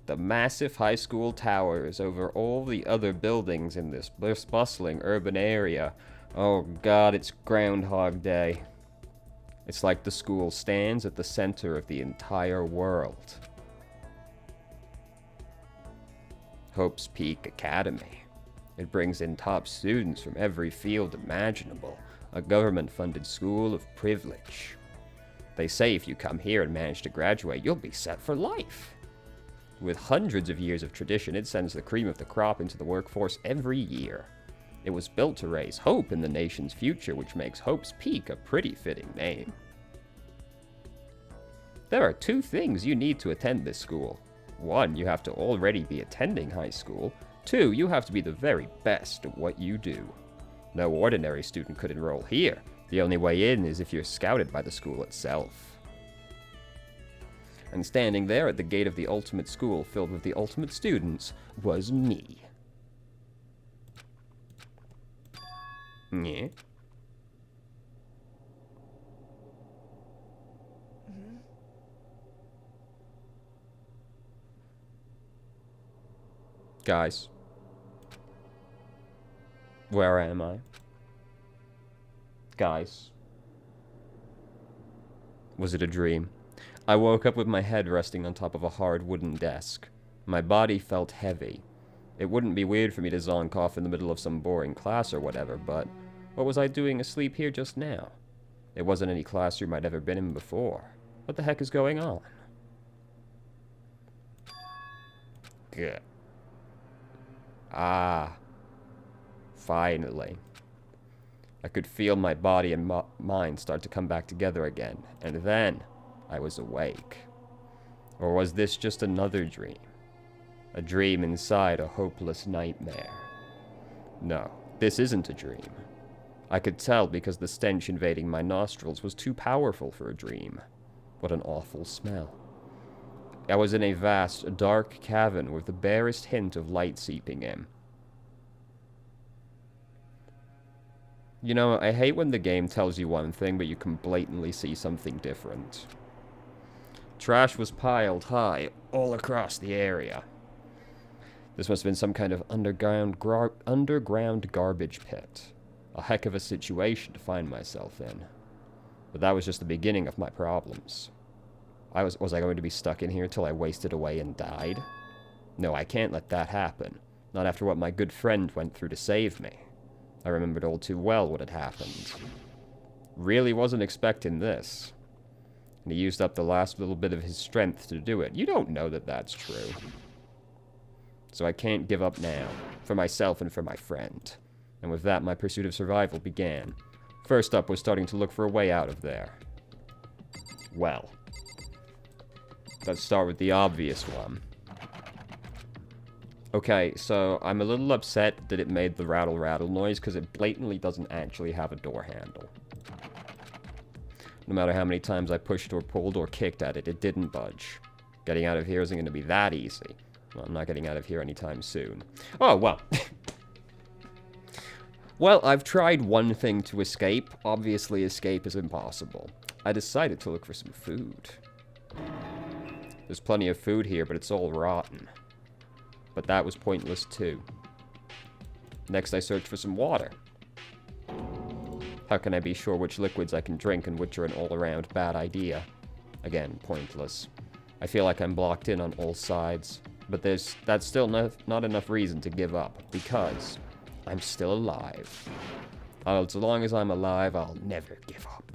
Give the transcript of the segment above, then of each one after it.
The massive high school towers over all the other buildings in this bustling urban area. Oh god, it's Groundhog Day. It's like the school stands at the center of the entire world. Hope's Peak Academy. It brings in top students from every field imaginable. A government-funded school of privilege. They say if you come here and manage to graduate, you'll be set for life. With hundreds of years of tradition, it sends the cream of the crop into the workforce every year. It was built to raise hope in the nation's future, which makes Hope's Peak a pretty fitting name. There are 2 things you need to attend this school. 1, you have to already be attending high school. 2, you have to be the very best at what you do. No ordinary student could enroll here. The only way in is if you're scouted by the school itself. And standing there at the gate of the ultimate school filled with the ultimate students was me. Yeah. Guys. Where am I? Guys. Was it a dream? I woke up with my head resting on top of a hard wooden desk. My body felt heavy. It wouldn't be weird for me to zonk off in the middle of some boring class or whatever, but what was I doing asleep here just now? It wasn't any classroom I'd ever been in before. What the heck is going on? Good. Ah. Finally. I could feel my body and mind start to come back together again, and then I was awake. Or was this just another dream? A dream inside a hopeless nightmare? No, this isn't a dream. I could tell because the stench invading my nostrils was too powerful for a dream. What an awful smell. I was in a vast, dark cavern with the barest hint of light seeping in. You know, I hate when the game tells you one thing, but you can blatantly see something different. Trash was piled high all across the area. This must have been some kind of underground garbage pit. A heck of a situation to find myself in. But that was just the beginning of my problems. Was I going to be stuck in here till I wasted away and died? No, I can't let that happen. Not after what my good friend went through to save me. I remembered all too well what had happened. Really wasn't expecting this. And he used up the last little bit of his strength to do it. You don't know that that's true. So I can't give up now. For myself and for my friend. And with that, my pursuit of survival began. First up was starting to look for a way out of there. Well. Let's start with the obvious one. Okay, so I'm a little upset that it made the rattle noise because it blatantly doesn't actually have a door handle. No matter how many times I pushed or pulled or kicked at it, it didn't budge. Getting out of here isn't going to be that easy. Well, I'm not getting out of here anytime soon. Oh, well. Well, I've tried one thing to escape. Obviously, escape is impossible. I decided to look for some food. There's plenty of food here, but it's all rotten. But that was pointless too. Next, I searched for some water. How can I be sure which liquids I can drink and which are an all-around bad idea? Again, pointless. I feel like I'm blocked in on all sides. But that's still not enough reason to give up, because I'm still alive. As long as I'm alive, I'll never give up.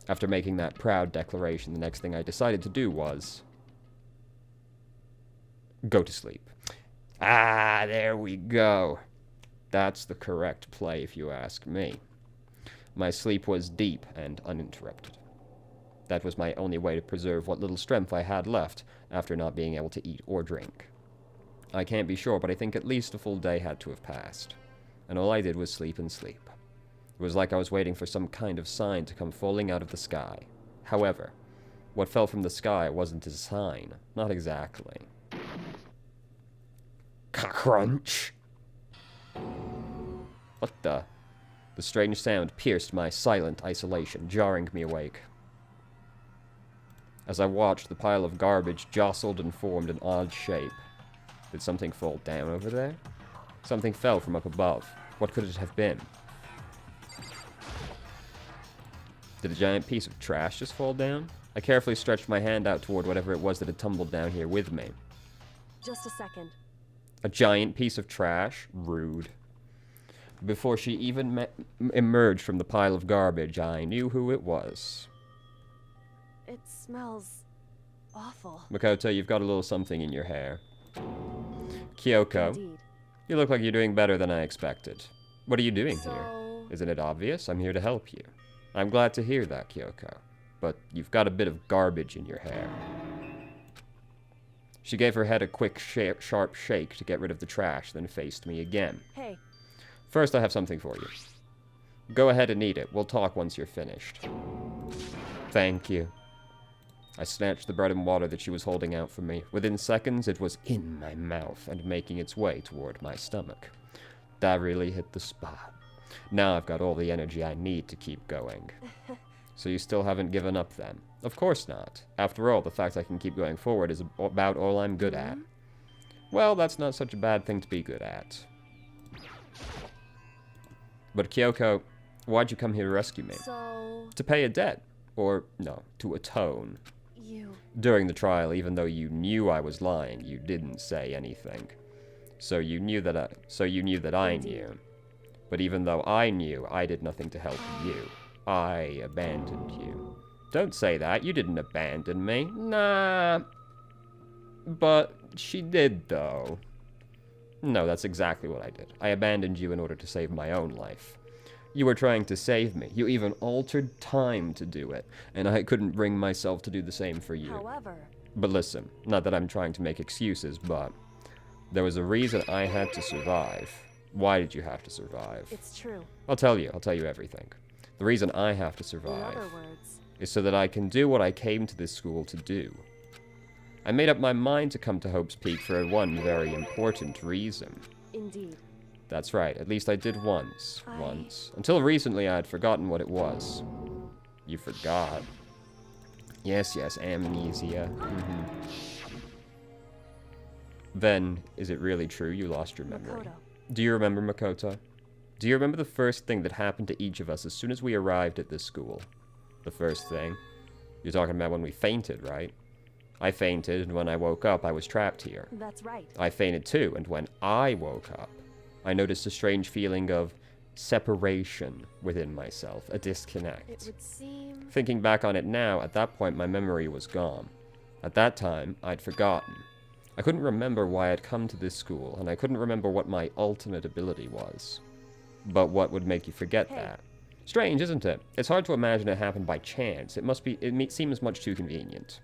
After making that proud declaration, the next thing I decided to do was go to sleep. Ah, there we go. That's the correct play, if you ask me. My sleep was deep and uninterrupted. That was my only way to preserve what little strength I had left after not being able to eat or drink. I can't be sure, but I think at least a full day had to have passed. And all I did was sleep and sleep. It was like I was waiting for some kind of sign to come falling out of the sky. However, what fell from the sky wasn't a sign. Not exactly. Crunch! What the? The strange sound pierced my silent isolation, jarring me awake. As I watched, the pile of garbage jostled and formed an odd shape. Did something fall down over there? Something fell from up above. What could it have been? Did a giant piece of trash just fall down? I carefully stretched my hand out toward whatever it was that had tumbled down here with me. Just a second. A giant piece of trash? Rude. Before she even emerged from the pile of garbage, I knew who it was. It smells awful. Makoto, you've got a little something in your hair. Kyoko, Indeed. you look like you're doing better than I expected. What are you doing here? So, Isn't it obvious? I'm here to help you. I'm glad to hear that, Kyoko. But you've got a bit of garbage in your hair. She gave her head a quick, sharp shake to get rid of the trash, then faced me again. hey, First, I have something for you. Go ahead and eat it. We'll talk once you're finished. Thank you. I snatched the bread and water that she was holding out for me. Within seconds, it was in my mouth and making its way toward my stomach. That really hit the spot. Now I've got all the energy I need to keep going. So you still haven't given up then? Of course not. After all, the fact I can keep going forward is about all I'm good at. Well, that's not such a bad thing to be good at. But Kyoko, why'd you come here to rescue me? so To pay a debt. Or, no, to atone. you... During the trial, even though you knew I was lying, you didn't say anything. So you knew that I knew. But even though I knew, I did nothing to help you. I abandoned you. Don't say that. You didn't abandon me. Nah. But she did, though. No, that's exactly what I did. I abandoned you in order to save my own life. You were trying to save me. You even altered time to do it, and I couldn't bring myself to do the same for you. However... But listen, not that I'm trying to make excuses, but there was a reason I had to survive. Why did you have to survive? It's true. I'll tell you everything. The reason I have to In survive other words... is so that I can do what I came to this school to do. I made up my mind to come to Hope's Peak for one very important reason. Indeed. That's right, at least I did once. Until recently I had forgotten what it was. You forgot. Yes, amnesia. Then, is it really true you lost your memory? Makoto. Do you remember, Makoto? Do you remember the first thing that happened to each of us as soon as we arrived at this school? The first thing? You're talking about when we fainted, right? I fainted, and when I woke up, I was trapped here. That's right. I fainted too, and when I woke up, I noticed a strange feeling of separation within myself, a disconnect. It would seem... Thinking back on it now, at that point my memory was gone. At that time, I'd forgotten. I couldn't remember why I'd come to this school, and I couldn't remember what my ultimate ability was. But what would make you forget that? Strange, isn't it? It's hard to imagine it happened by chance. It seems much too convenient.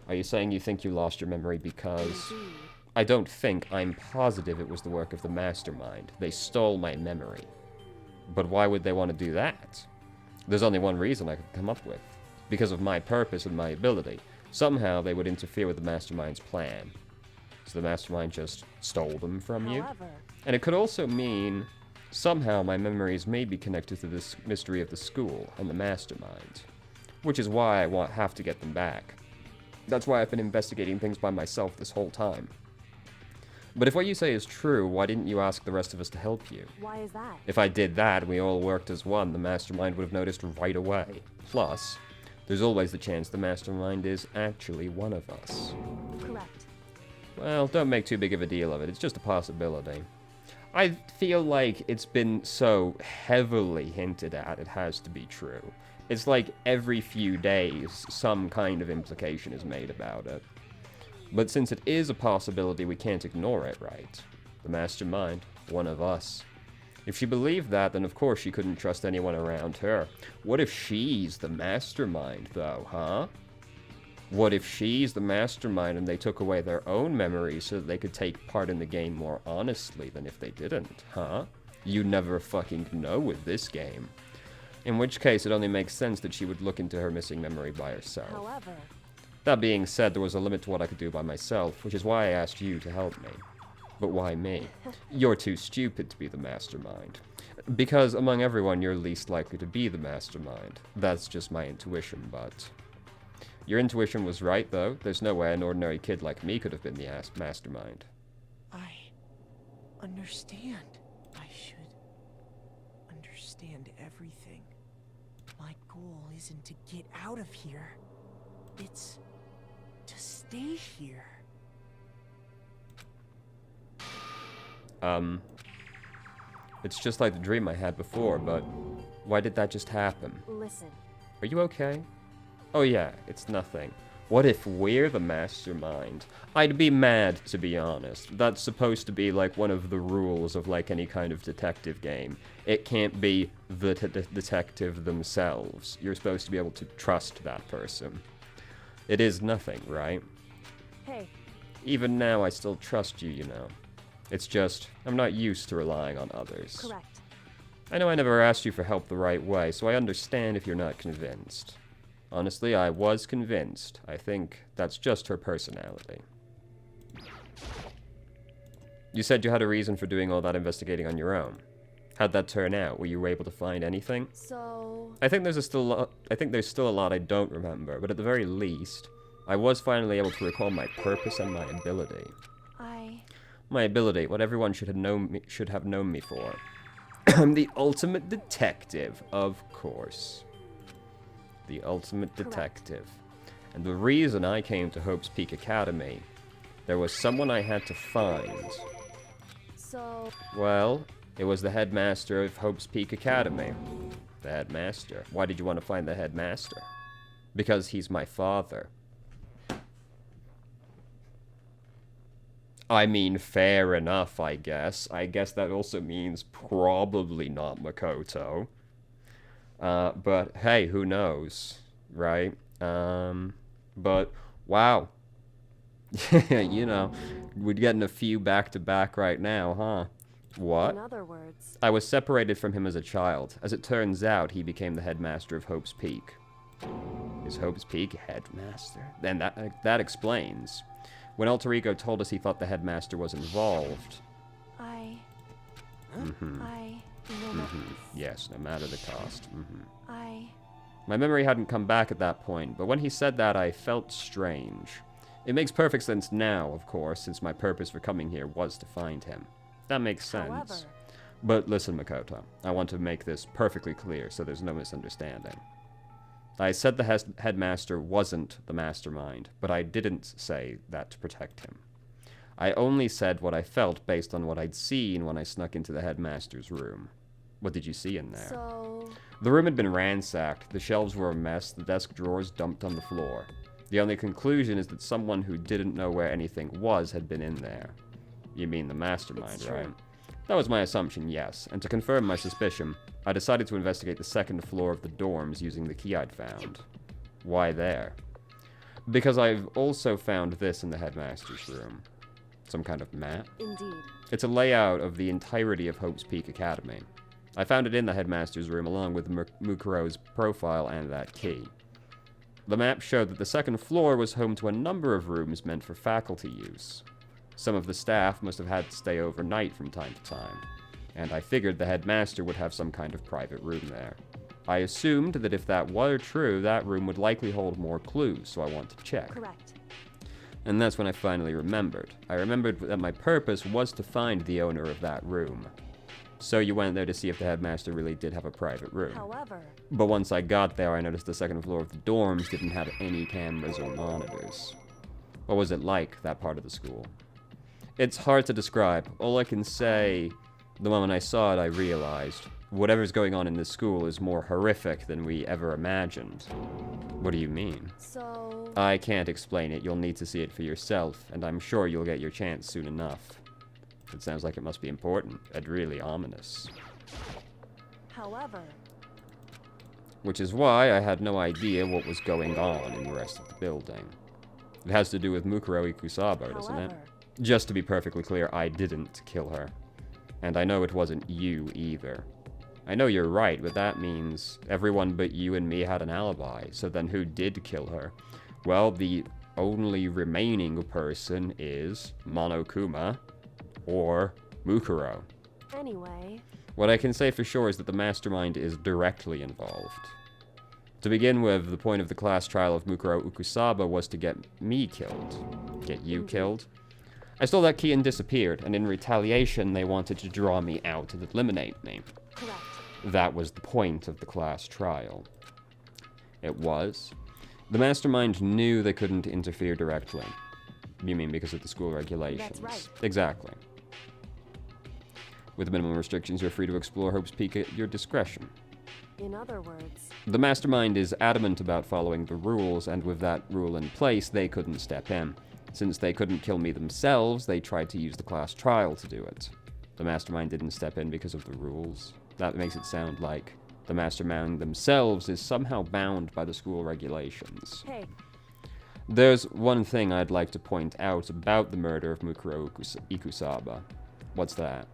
Are you saying you think you lost your memory because... Indeed. I don't think, I'm positive it was the work of the mastermind. They stole my memory. But why would they want to do that? There's only one reason I could come up with. Because of my purpose and my ability. Somehow they would interfere with the mastermind's plan. So the mastermind just stole them from you? However... And it could also mean, somehow my memories may be connected to this mystery of the school and the mastermind. Which is why I have to get them back. That's why I've been investigating things by myself this whole time. But if what you say is true, why didn't you ask the rest of us to help you? Why is that? If I did that and we all worked as one, the mastermind would have noticed right away. Plus, there's always the chance the mastermind is actually one of us. Correct. Well, don't make too big of a deal of it. It's just a possibility. I feel like it's been so heavily hinted at it has to be true. It's like every few days some kind of implication is made about it. But since it is a possibility, we can't ignore it, right? The mastermind, one of us. If she believed that, then of course she couldn't trust anyone around her. What if she's the mastermind, though, huh? What if she's the mastermind and they took away their own memories so that they could take part in the game more honestly than if they didn't, huh? You never fucking know with this game. In which case, it only makes sense that she would look into her missing memory by herself. However... That being said, there was a limit to what I could do by myself, which is why I asked you to help me. But why me? You're too stupid to be the mastermind. Because among everyone, you're least likely to be the mastermind. That's just my intuition, but... Your intuition was right, though. There's no way an ordinary kid like me could have been the mastermind. understand. I should understand everything. My goal isn't to get out of here. It's to stay here. It's just like the dream I had before, but why did that just happen? Listen. Are you okay? Oh yeah, it's nothing. What if we're the mastermind? I'd be mad, to be honest. That's supposed to be like one of the rules of like any kind of detective game. It can't be the detective themselves. You're supposed to be able to trust that person. It is nothing, right? Hey. Even now, I still trust you, you know. It's just, I'm not used to relying on others. Correct. I know I never asked you for help the right way, so I understand if you're not convinced. Honestly, I was convinced. I think that's just her personality. You said you had a reason for doing all that investigating on your own. How'd that turn out? Were you able to find anything? So... I think there's still a lot I don't remember, but at the very least, I was finally able to recall my purpose and my ability. My ability, what everyone should have known me for. I'm the ultimate detective, of course. The ultimate detective. And the reason I came to Hope's Peak Academy, there was someone I had to find. So... Well, it was the headmaster of Hope's Peak Academy. The headmaster. Why did you want to find the headmaster? Because he's my father. I mean, fair enough, I guess. I guess that also means probably not Makoto. But hey, who knows, right? But wow. You know, we're getting a few back-to-back right now, huh? What? In other words... I was separated from him as a child. As it turns out, he became the headmaster of Hope's Peak. Is Hope's Peak headmaster? Then that explains. When Alter Ego told us he thought the headmaster was involved. Yes, no matter the cost. My memory hadn't come back at that point, but when he said that, I felt strange. It makes perfect sense now, of course, since my purpose for coming here was to find him. That makes sense. However... But listen, Makoto, I want to make this perfectly clear so there's no misunderstanding. I said the headmaster wasn't the mastermind, but I didn't say that to protect him. I only said what I felt based on what I'd seen when I snuck into the headmaster's room. What did you see in there? So... The room had been ransacked, the shelves were a mess, the desk drawers dumped on the floor. The only conclusion is that someone who didn't know where anything was had been in there. You mean the mastermind, right? That was my assumption, yes, and to confirm my suspicion, I decided to investigate the second floor of the dorms using the key I'd found. Why there? Because I've also found this in the headmaster's room. Some kind of map? Indeed. It's a layout of the entirety of Hope's Peak Academy. I found it in the headmaster's room along with Mukuro's profile and that key. The map showed that the second floor was home to a number of rooms meant for faculty use. Some of the staff must have had to stay overnight from time to time, and I figured the headmaster would have some kind of private room there. I assumed that if that were true, that room would likely hold more clues, so I wanted to check. Correct. And that's when I finally remembered. I remembered that my purpose was to find the owner of that room. So you went there to see if the headmaster really did have a private room. However... But once I got there, I noticed the second floor of the dorms didn't have any cameras or monitors. What was it like, that part of the school? It's hard to describe. All I can say, the moment I saw it, I realized whatever's going on in this school is more horrific than we ever imagined. What do you mean? So... I can't explain it. You'll need to see it for yourself, and I'm sure you'll get your chance soon enough. It sounds like it must be important, and really ominous. However... Which is why I had no idea what was going on in the rest of the building. It has to do with Mukuro Ikusabo, doesn't it? Just to be perfectly clear, I didn't kill her. And I know it wasn't you either. I know you're right, but that means everyone but you and me had an alibi, so then who did kill her? Well, the only remaining person is Monokuma or Mukuro. Anyway... What I can say for sure is that the mastermind is directly involved. To begin with, the point of the class trial of Mukuro Ikusaba was to get me killed. Get you killed? I stole that key and disappeared, and in retaliation, they wanted to draw me out and eliminate me. Correct. That was the point of the class trial. It was. The mastermind knew they couldn't interfere directly. You mean because of the school regulations? That's right. Exactly. With minimum restrictions, you're free to explore Hope's Peak at your discretion. In other words, The mastermind is adamant about following the rules, and with that rule in place, they couldn't step in. Since they couldn't kill me themselves, they tried to use the class trial to do it. The mastermind didn't step in because of the rules. That makes it sound like the mastermind themselves is somehow bound by the school regulations. hey, There's one thing I'd like to point out about the murder of Mukuro Ikusaba. What's that?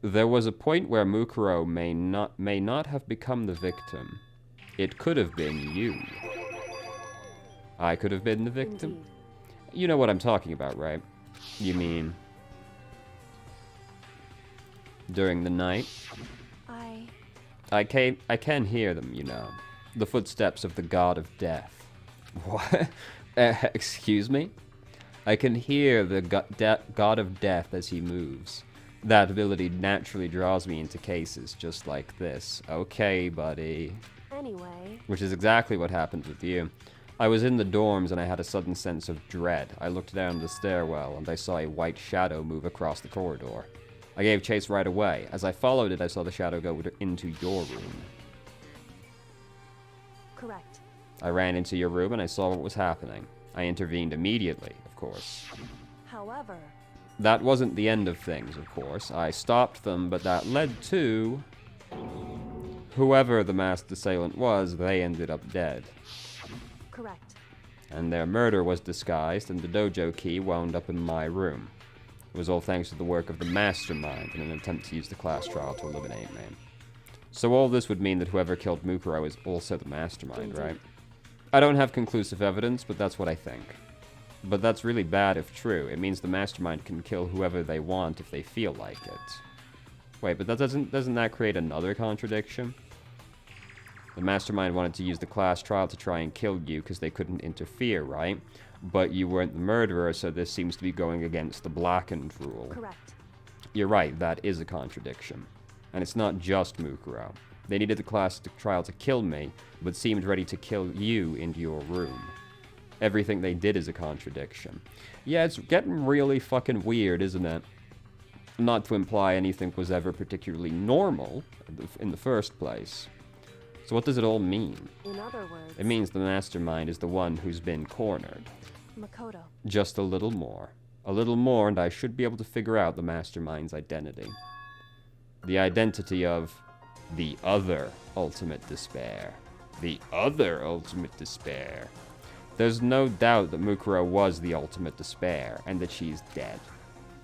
There was a point where Mukuro may not have become the victim. It could have been you. I could have been the victim. indeed. You know what I'm talking about, right? You mean during the night? I can hear them, you know. The footsteps of the god of death. What? Excuse me? I can hear the god of death as he moves. That ability naturally draws me into cases just like this. Okay, buddy. Anyway, Which is exactly what happened with you. I was in the dorms and I had a sudden sense of dread. I looked down the stairwell and I saw a white shadow move across the corridor. I gave chase right away. As I followed it, I saw the shadow go into your room. correct. I ran into your room and I saw what was happening. I intervened immediately, of course. However, That wasn't the end of things, of course. I stopped them, but that led to... whoever the masked assailant was, they ended up dead. correct. And their murder was disguised, and the dojo key wound up in my room. It was all thanks to the work of the mastermind in an attempt to use the class trial to eliminate me. So all this would mean that whoever killed Mukuro is also the mastermind, right? I don't have conclusive evidence, but that's what I think. But that's really bad if true. It means the mastermind can kill whoever they want if they feel like it. Wait, but that doesn't that create another contradiction? The mastermind wanted to use the class trial to try and kill you because they couldn't interfere, right? But you weren't the murderer, so this seems to be going against the blackened rule. Correct. You're right, that is a contradiction. And it's not just Mukuro. They needed the class trial to kill me, but seemed ready to kill you in your room. Everything they did is a contradiction. Yeah, it's getting really fucking weird, isn't it? Not to imply anything was ever particularly normal in the first place. So what does it all mean? In other words, It means the mastermind is the one who's been cornered. Makoto. Just a little more. A little more, and I should be able to figure out the mastermind's identity. The identity of the other ultimate despair. The other ultimate despair. There's no doubt that Mukuro was the ultimate despair, and that she's dead.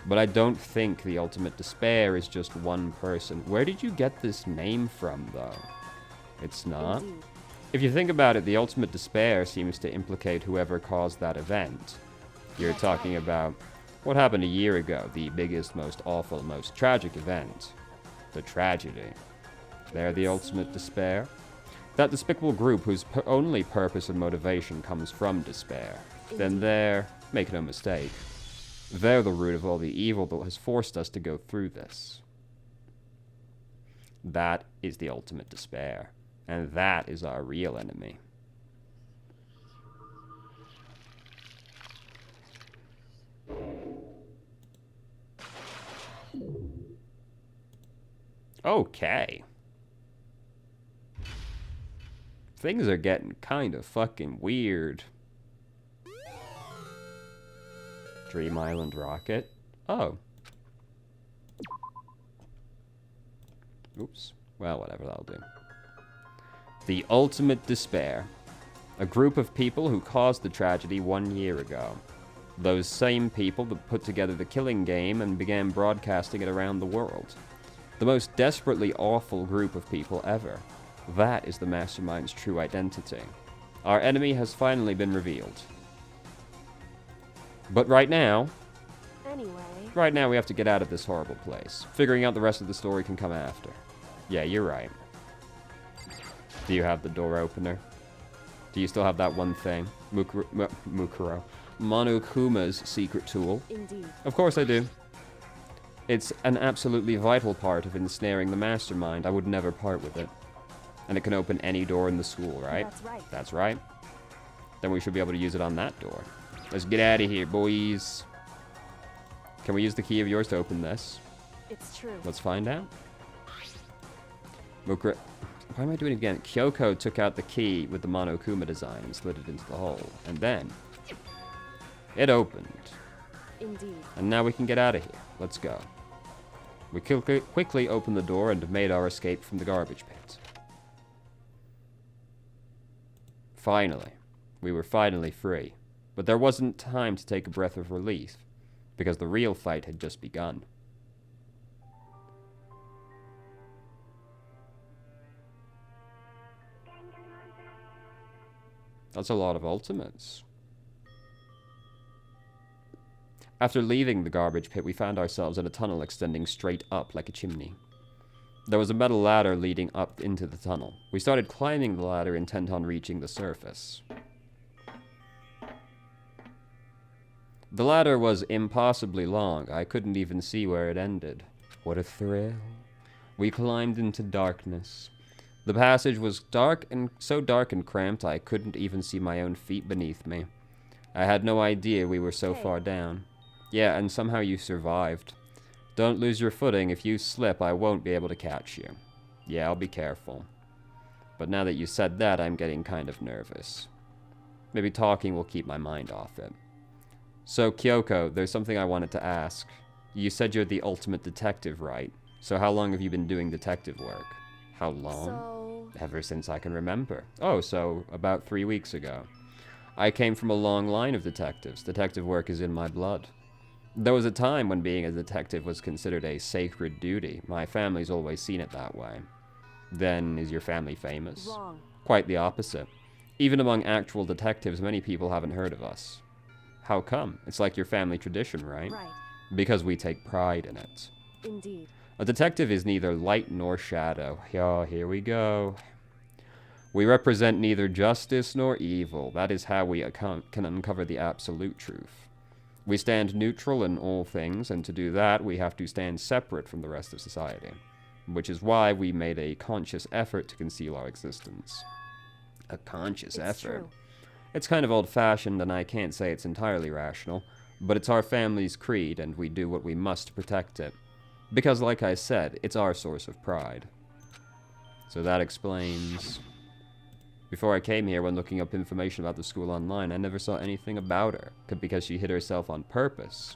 But I don't think the ultimate despair is just one person. Where did you get this name from, though? It's not. Indeed. If you think about it, the ultimate despair seems to implicate whoever caused that event. You're talking about what happened a year ago, the biggest, most awful, most tragic event. The tragedy. They're the ultimate despair. That despicable group whose only purpose and motivation comes from despair. Then they're, make no mistake, they're the root of all the evil that has forced us to go through this. That is the ultimate despair. And that is our real enemy. Okay. Things are getting kind of fucking weird. Dream Island rocket. Oh. Oops. Well, whatever, that'll do. The ultimate despair. A group of people who caused the tragedy 1 year ago. Those same people that put together the killing game and began broadcasting it around the world. The most desperately awful group of people ever. That is the mastermind's true identity. Our enemy has finally been revealed. But right now we have to get out of this horrible place. Figuring out the rest of the story can come after. Yeah, you're right. Do you have the door opener? Do you still have that one thing? Mukuro. Monokuma's secret tool? Indeed. Of course I do. It's an absolutely vital part of ensnaring the mastermind. I would never part with it. And it can open any door in the school, right? That's right. That's right. Then we should be able to use it on that door. Let's get out of here, boys. Can we use the key of yours to open this? It's true. Let's find out. Why am I doing it again? Kyoko took out the key with the Monokuma design and slid it into the hole. And then it opened. Indeed. And now we can get out of here. Let's go. We quickly opened the door and made our escape from the garbage pit. Finally. We were finally free. But there wasn't time to take a breath of relief, because the real fight had just begun. That's a lot of ultimates. After leaving the garbage pit, we found ourselves in a tunnel extending straight up like a chimney. There was a metal ladder leading up into the tunnel. We started climbing the ladder, intent on reaching the surface. The ladder was impossibly long. I couldn't even see where it ended. What a thrill. We climbed into darkness. The passage was so dark and cramped I couldn't even see my own feet beneath me. I had no idea we were so far down. Yeah, and somehow you survived. Don't lose your footing. If you slip, I won't be able to catch you. Yeah, I'll be careful. But now that you said that, I'm getting kind of nervous. Maybe talking will keep my mind off it. So, Kyoko, there's something I wanted to ask. You said you're the ultimate detective, right? So how long have you been doing detective work? How long? Ever since I can remember. Oh, so about 3 weeks ago. I came from a long line of detectives. Detective work is in my blood. There was a time when being a detective was considered a sacred duty. My family's always seen it that way. Then, is your family famous? Wrong. Quite the opposite. Even among actual detectives, many people haven't heard of us. How come? It's like your family tradition, right? Right. Because we take pride in it. Indeed. A detective is neither light nor shadow. Oh, here we go. We represent neither justice nor evil. That is how we can uncover the absolute truth. We stand neutral in all things, and to do that, we have to stand separate from the rest of society. Which is why we made a conscious effort to conceal our existence. A conscious effort? True. It's kind of old-fashioned, and I can't say it's entirely rational, but it's our family's creed, and we do what we must to protect it. Because, like I said, it's our source of pride. So that explains... Before I came here, when looking up information about the school online, I never saw anything about her, because she hid herself on purpose.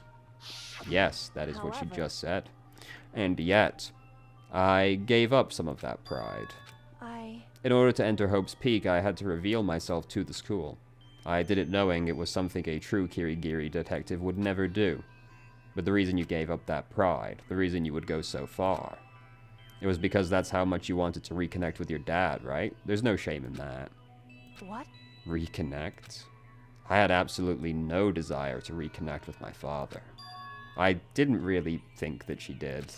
Yes, that is what she just said. And yet, I gave up some of that pride. In order to enter Hope's Peak, I had to reveal myself to the school. I did it knowing it was something a true Kirigiri detective would never do. But the reason you gave up that pride, the reason you would go so far, it was because that's how much you wanted to reconnect with your dad, right? There's no shame in that. What? Reconnect? I had absolutely no desire to reconnect with my father. I didn't really think that she did.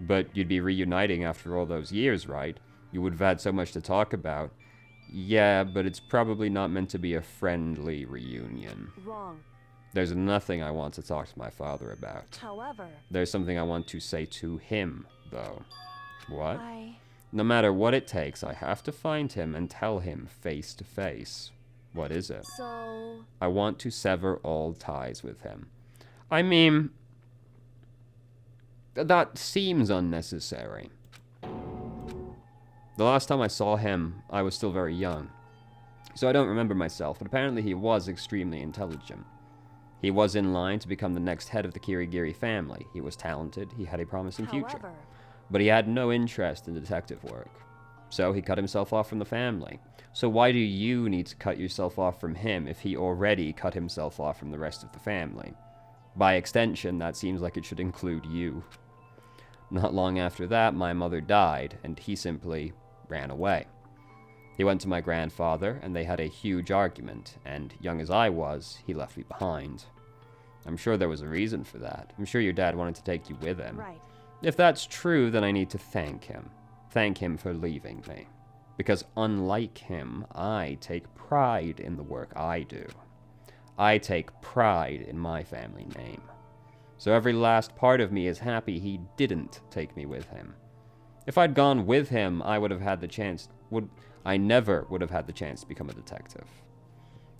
But you'd be reuniting after all those years, right? You would have had so much to talk about. Yeah, but it's probably not meant to be a friendly reunion. Wrong. There's nothing I want to talk to my father about. However... There's something I want to say to him, though. What? I... No matter what it takes, I have to find him and tell him face to face. What is it? So... I want to sever all ties with him. I mean... that seems unnecessary. The last time I saw him, I was still very young. So I don't remember myself, but apparently he was extremely intelligent. He was in line to become the next head of the Kirigiri family. He was talented, he had a promising future. But he had no interest in detective work. So he cut himself off from the family. So why do you need to cut yourself off from him if he already cut himself off from the rest of the family? By extension, that seems like it should include you. Not long after that, my mother died, and he simply ran away. He went to my grandfather, and they had a huge argument, and young as I was, he left me behind. I'm sure there was a reason for that. I'm sure your dad wanted to take you with him. Right. If that's true, then I need to thank him. Thank him for leaving me. Because unlike him, I take pride in the work I do. I take pride in my family name. So every last part of me is happy he didn't take me with him. If I'd gone with him, I would have had the chance... I never would have had the chance to become a detective.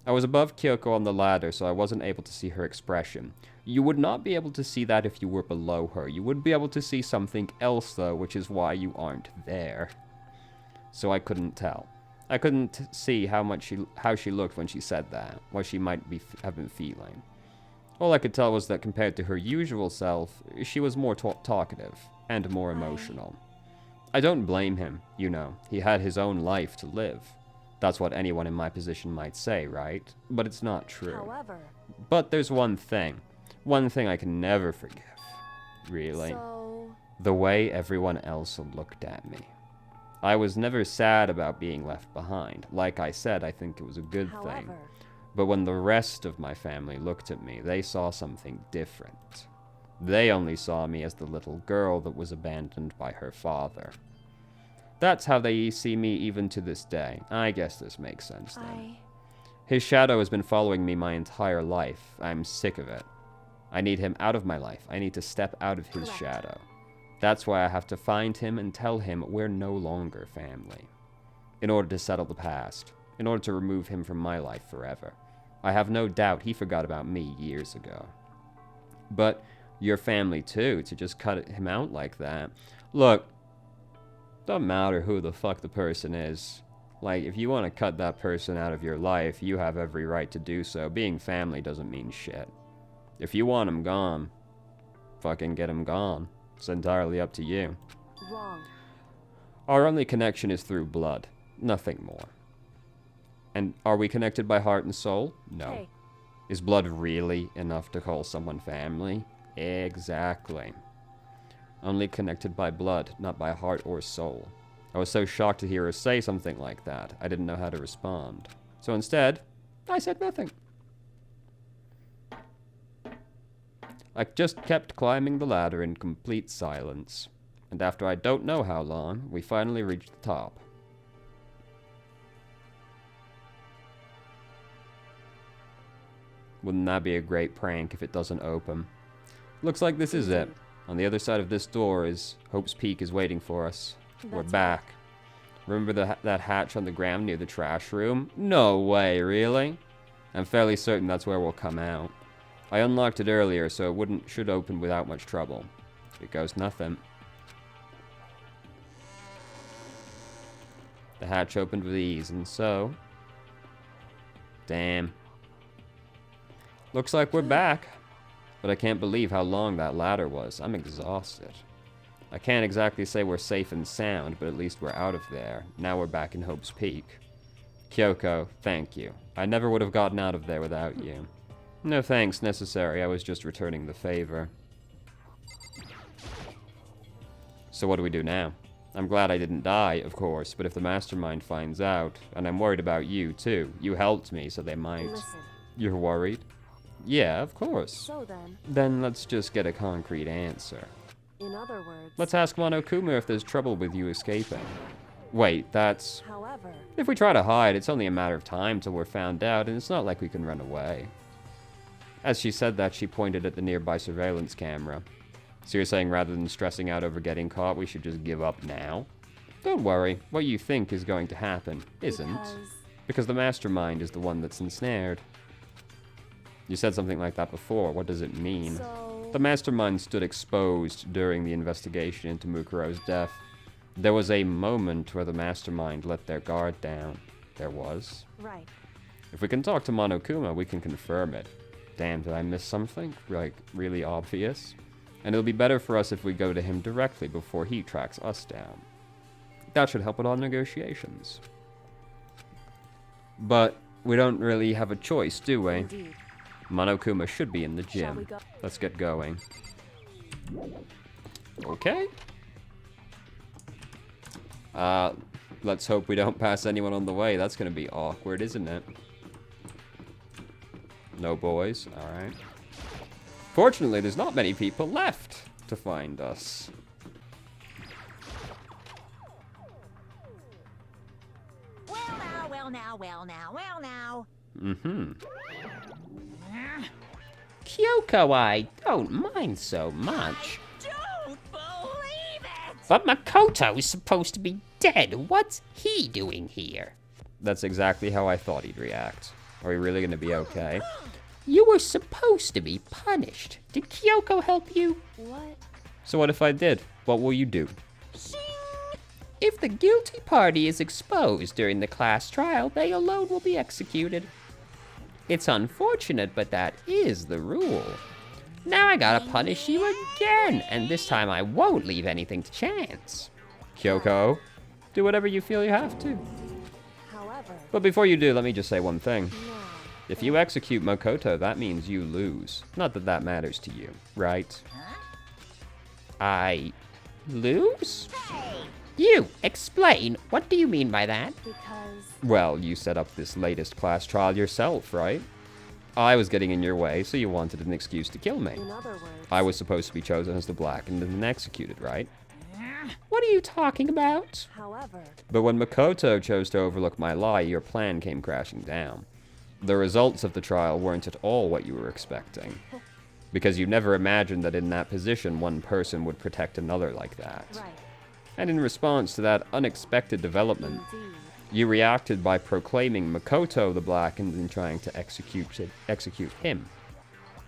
I was above Kyoko on the ladder, so I wasn't able to see her expression. You would not be able to see that if you were below her. You would be able to see something else, though, which is why you aren't there. So I couldn't tell. I couldn't see how she looked when she said that, what she might have been feeling. All I could tell was that compared to her usual self, she was more talkative and more emotional. I don't blame him, you know. He had his own life to live. That's what anyone in my position might say, right? But it's not true. However... But there's one thing I can never forgive, really. So... The way everyone else looked at me. I was never sad about being left behind. Like I said, I think it was a good thing. But when the rest of my family looked at me, they saw something different. They only saw me as the little girl that was abandoned by her father. That's how they see me even to this day. I guess this makes sense then. His shadow has been following me my entire life. I'm sick of it. I need him out of my life. I need to step out of his shadow. That's why I have to find him and tell him we're no longer family. In order to settle the past. In order to remove him from my life forever. I have no doubt he forgot about me years ago. But your family too, to just cut him out like that. Look, doesn't matter who the fuck the person is. Like, if you want to cut that person out of your life, you have every right to do so. Being family doesn't mean shit. If you want him gone, fucking get him gone. It's entirely up to you. Wrong. Our only connection is through blood. Nothing more. And are we connected by heart and soul? No. Hey. Is blood really enough to call someone family? Exactly. Only connected by blood, not by heart or soul. I was so shocked to hear her say something like that, I didn't know how to respond. So instead, I said nothing. I just kept climbing the ladder in complete silence. And after I don't know how long, we finally reached the top. Wouldn't that be a great prank if it doesn't open? Looks like this is it. On the other side of this door is Hope's Peak is waiting for us. We're back. Remember that hatch on the ground near the trash room? No way, really? I'm fairly certain that's where we'll come out. I unlocked it earlier, so it should open without much trouble. It goes nothing. The hatch opened with ease, and so... Damn. Looks like we're back. But I can't believe how long that ladder was. I'm exhausted. I can't exactly say we're safe and sound, but at least we're out of there. Now we're back in Hope's Peak. Kyoko, thank you. I never would have gotten out of there without you. No thanks necessary, I was just returning the favor. So what do we do now? I'm glad I didn't die, of course, but if the mastermind finds out, and I'm worried about you too. You helped me, so they might... Listen. You're worried? Yeah, of course. So then... Then let's just get a concrete answer. In other words... Let's ask Monokuma if there's trouble with you escaping. Wait, that's... However... If we try to hide, it's only a matter of time till we're found out, and it's not like we can run away. As she said that, she pointed at the nearby surveillance camera. So you're saying rather than stressing out over getting caught, we should just give up now? Don't worry, what you think is going to happen isn't. Because the mastermind is the one that's ensnared. You said something like that before. What does it mean? So... The mastermind stood exposed during the investigation into Mukuro's death. There was a moment where the mastermind let their guard down. There was. Right. If we can talk to Monokuma, we can confirm it. Damn, did I miss something? Like, really obvious? And it'll be better for us if we go to him directly before he tracks us down. That should help with our negotiations. But we don't really have a choice, do we? Indeed. Monokuma should be in the Shall we gym. go? Let's get going. Okay. Let's hope we don't pass anyone on the way. That's gonna be awkward, isn't it? No boys. Alright. Fortunately, there's not many people left to find us. Well now, well now, well now, well now. Mm-hmm. Kyoko, I don't mind so much. Don't believe it! But Makoto is supposed to be dead. What's he doing here? That's exactly how I thought he'd react. Are we really gonna be okay? You were supposed to be punished. Did Kyoko help you? What? So what if I did? What will you do? If the guilty party is exposed during the class trial, they alone will be executed. It's unfortunate, but that is the rule. Now I gotta punish you again, and this time I won't leave anything to chance. Kyoko, do whatever you feel you have to. However, But before you do, let me just say one thing. no. If you execute Makoto, that means you lose. Not that that matters to you, right? I lose? You, explain. What do you mean by that? Because Well, you set up this latest class trial yourself, right? I was getting in your way, so you wanted an excuse to kill me. in other words, I was supposed to be chosen as the blackened and then executed, right? What are you talking about? however, But when Makoto chose to overlook my lie, your plan came crashing down. The results of the trial weren't at all what you were expecting. Because you never imagined that in that position, one person would protect another like that. right, And in response to that unexpected development, indeed. you reacted by proclaiming Makoto the blackened and trying to execute him.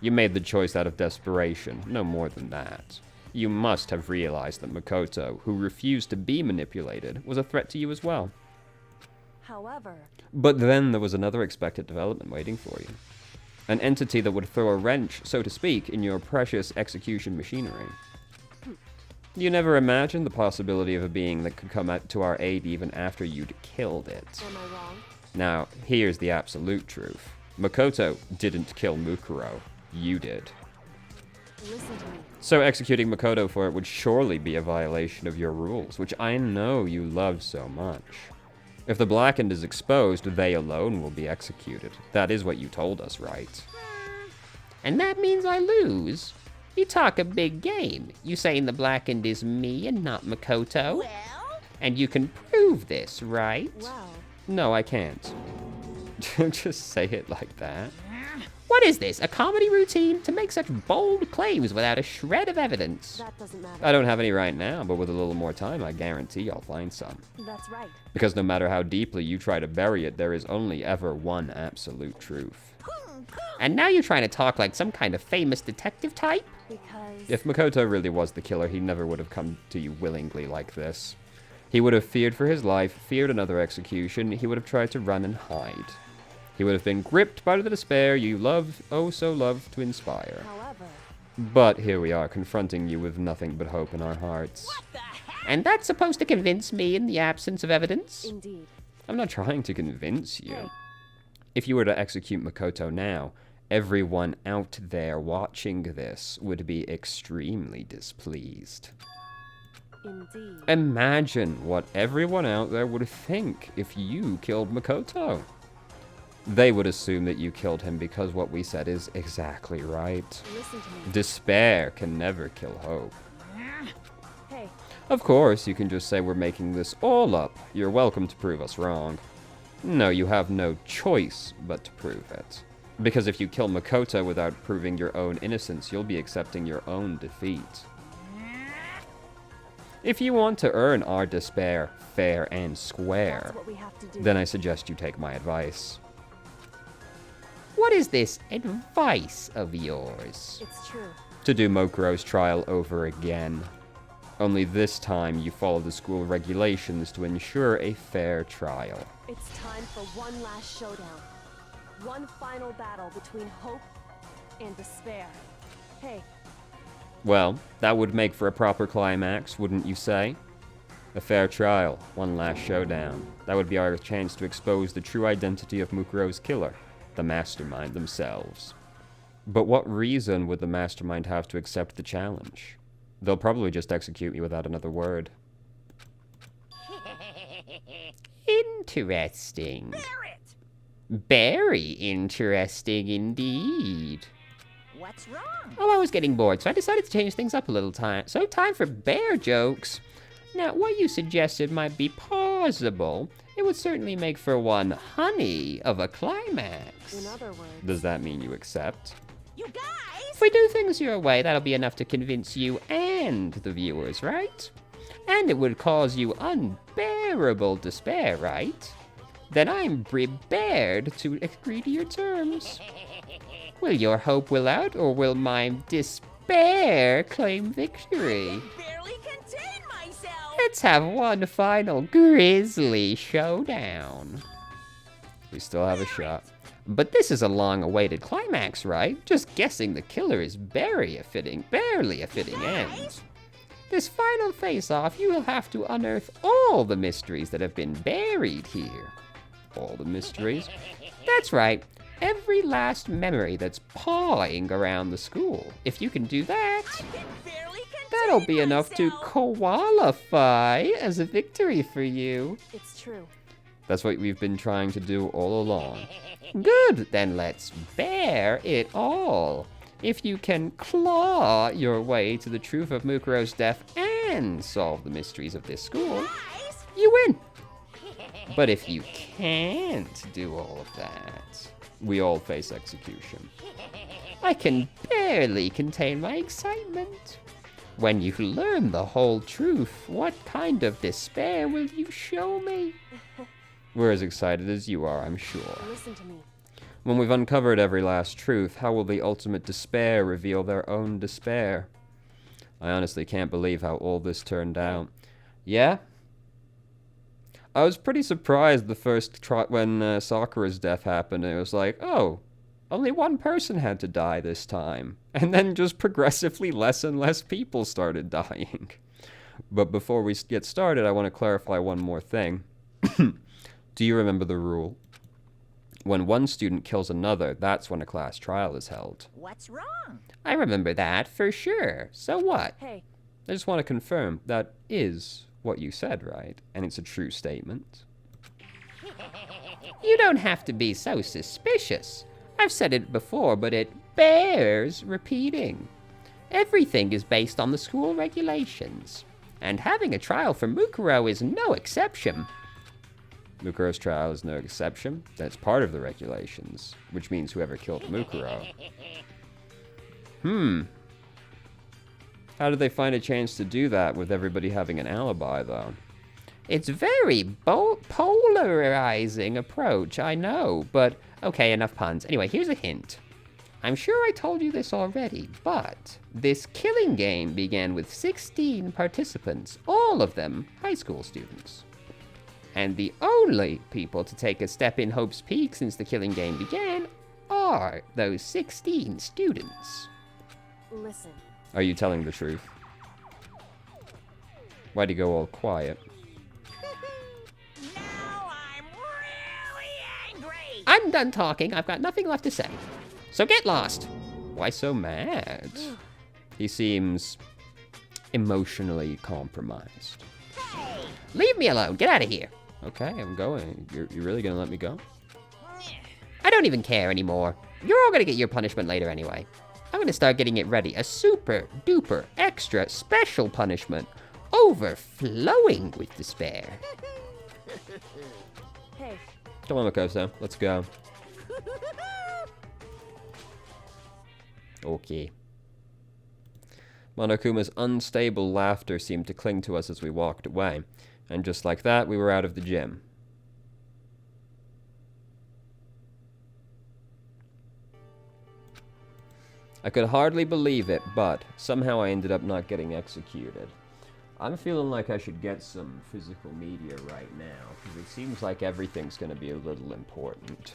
You made the choice out of desperation, no more than that. You must have realized that Makoto, who refused to be manipulated, was a threat to you as well. However, But then there was another expected development waiting for you. An entity that would throw a wrench, so to speak, in your precious execution machinery. You never imagined the possibility of a being that could come out to our aid even after you'd killed it. am I wrong? Now, here's the absolute truth. Makoto didn't kill Mukuro. You did. Listen to me. So executing Makoto for it would surely be a violation of your rules, which I know you love so much. If the blackened is exposed, they alone will be executed. That is what you told us, right? And that means I lose? You talk a big game. You saying the blackened is me and not Makoto? Well, And you can prove this, right? Well, No, I can't. Just say it like that. What is this, a comedy routine? To make such bold claims without a shred of evidence? that doesn't matter. I don't have any right now, but with a little more time, I guarantee I'll find some. That's right. Because no matter how deeply you try to bury it, there is only ever one absolute truth. And now you're trying to talk like some kind of famous detective type? Because If Makoto really was the killer, he never would have come to you willingly like this. He would have feared for his life, feared another execution, he would have tried to run and hide. He would have been gripped by the despair you love, oh so love to inspire. however, But here we are, confronting you with nothing but hope in our hearts. the heck? And that's supposed to convince me in the absence of evidence? indeed. I'm not trying to convince you. Hey. If you were to execute Makoto now, everyone out there watching this would be extremely displeased. Indeed. Imagine what everyone out there would think if you killed Makoto. They would assume that you killed him because what we said is exactly right. Listen to me. Despair can never kill hope. Hey, Of course, you can just say we're making this all up. You're welcome to prove us wrong. No, you have no choice but to prove it. Because if you kill Makoto without proving your own innocence, you'll be accepting your own defeat. If you want to earn our despair fair and square, that's what we have to do. then I suggest you take my advice. What is this advice of yours? It's true. To do Mokuro's trial over again. Only this time you follow the school regulations to ensure a fair trial. It's time for one last showdown. One final battle between hope and despair. Hey, Well, that would make for a proper climax, wouldn't you say? A fair trial, one last showdown. That would be our chance to expose the true identity of Mukuro's killer, the mastermind themselves. But what reason would the mastermind have to accept the challenge? They'll probably just execute me without another word. Interesting. Barrett! Very interesting indeed. What's wrong? Oh, I was getting bored, so I decided to change things up a little time. So time for bear jokes. Now, what you suggested might be plausible. It would certainly make for one honey of a climax. In other words, Does that mean you accept? You guys! If we do things your way, that'll be enough to convince you and the viewers, right? And it would cause you unbearable despair, right? Then I'm prepared to agree to your terms. Will your hope will out, or will my despair claim victory? Barely contain myself! Let's have one final grisly showdown. We still have a shot. But this is a long-awaited climax, right? Just guessing the killer is barely a fitting end. This final face-off, you will have to unearth all the mysteries that have been buried here. All the mysteries? That's right. Every last memory that's pawing around the school. If you can do that, that'll be enough to qualify as a victory for you. it's true. That's what we've been trying to do all along. Good, then let's bear it all. If you can claw your way to the truth of Mukuro's death and solve the mysteries of this school, you win. But if you can't do all of that, we all face execution. I can barely contain my excitement. When you learn the whole truth, what kind of despair will you show me? We're as excited as you are, I'm sure. Listen to me. When we've uncovered every last truth, how will the ultimate despair reveal their own despair? I honestly can't believe how all this turned out. Yeah? I was pretty surprised the first when Sakura's death happened. It was like, oh, only one person had to die this time. And then just progressively less and less people started dying. But before we get started, I want to clarify one more thing. Do you remember the rule? When one student kills another, that's when a class trial is held. What's wrong? I remember that, for sure. So what? Hey, I just want to confirm that is what you said, right? And it's a true statement. You don't have to be so suspicious. I've said it before, but it bears repeating. Everything is based on the school regulations. And having a trial for Mukuro is no exception. Mukuro's trial is no exception. That's part of the regulations, which means whoever killed Mukuro. How did they find a chance to do that with everybody having an alibi, though? It's very polarizing approach, I know, but okay, enough puns. Anyway, here's a hint. I'm sure I told you this already, but this killing game began with 16 participants, all of them high school students. And the only people to take a step in Hope's Peak since the killing game began are those 16 students. listen. Are you telling the truth? Why'd you go all quiet? Now I'm really angry! I'm done talking. I've got nothing left to say. So get lost. Why so mad? He seems emotionally compromised. Hey! Leave me alone. Get out of here. Okay, I'm going. You're really gonna let me go? I don't even care anymore. You're all gonna get your punishment later anyway. I'm gonna start getting it ready. A super duper extra special punishment. Overflowing with despair. Hey, Come on, Makoto. Let's go. Okay. Monokuma's unstable laughter seemed to cling to us as we walked away. And just like that, we were out of the gym. I could hardly believe it, but somehow I ended up not getting executed. I'm feeling like I should get some physical media right now, because it seems like everything's going to be a little important.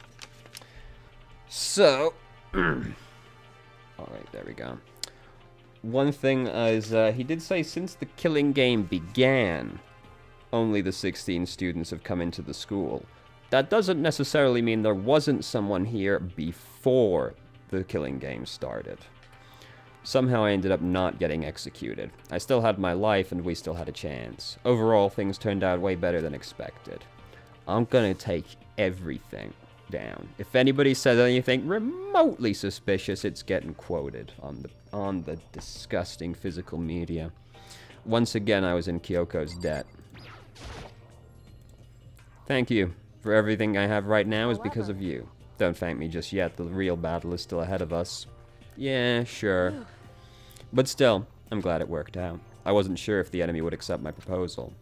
So, alright, there we go. One thing is, he did say since the killing game began, only the 16 students have come into the school. That doesn't necessarily mean there wasn't someone here before the killing game started. Somehow I ended up not getting executed. I still had my life and we still had a chance. Overall, things turned out way better than expected. I'm gonna take everything down. If anybody says anything remotely suspicious, it's getting quoted on the disgusting physical media. Once again, I was in Kyoko's debt. Thank you. For everything I have right now is because of you. Don't thank me just yet. The real battle is still ahead of us. Yeah, sure. But still, I'm glad it worked out. I wasn't sure if the enemy would accept my proposal.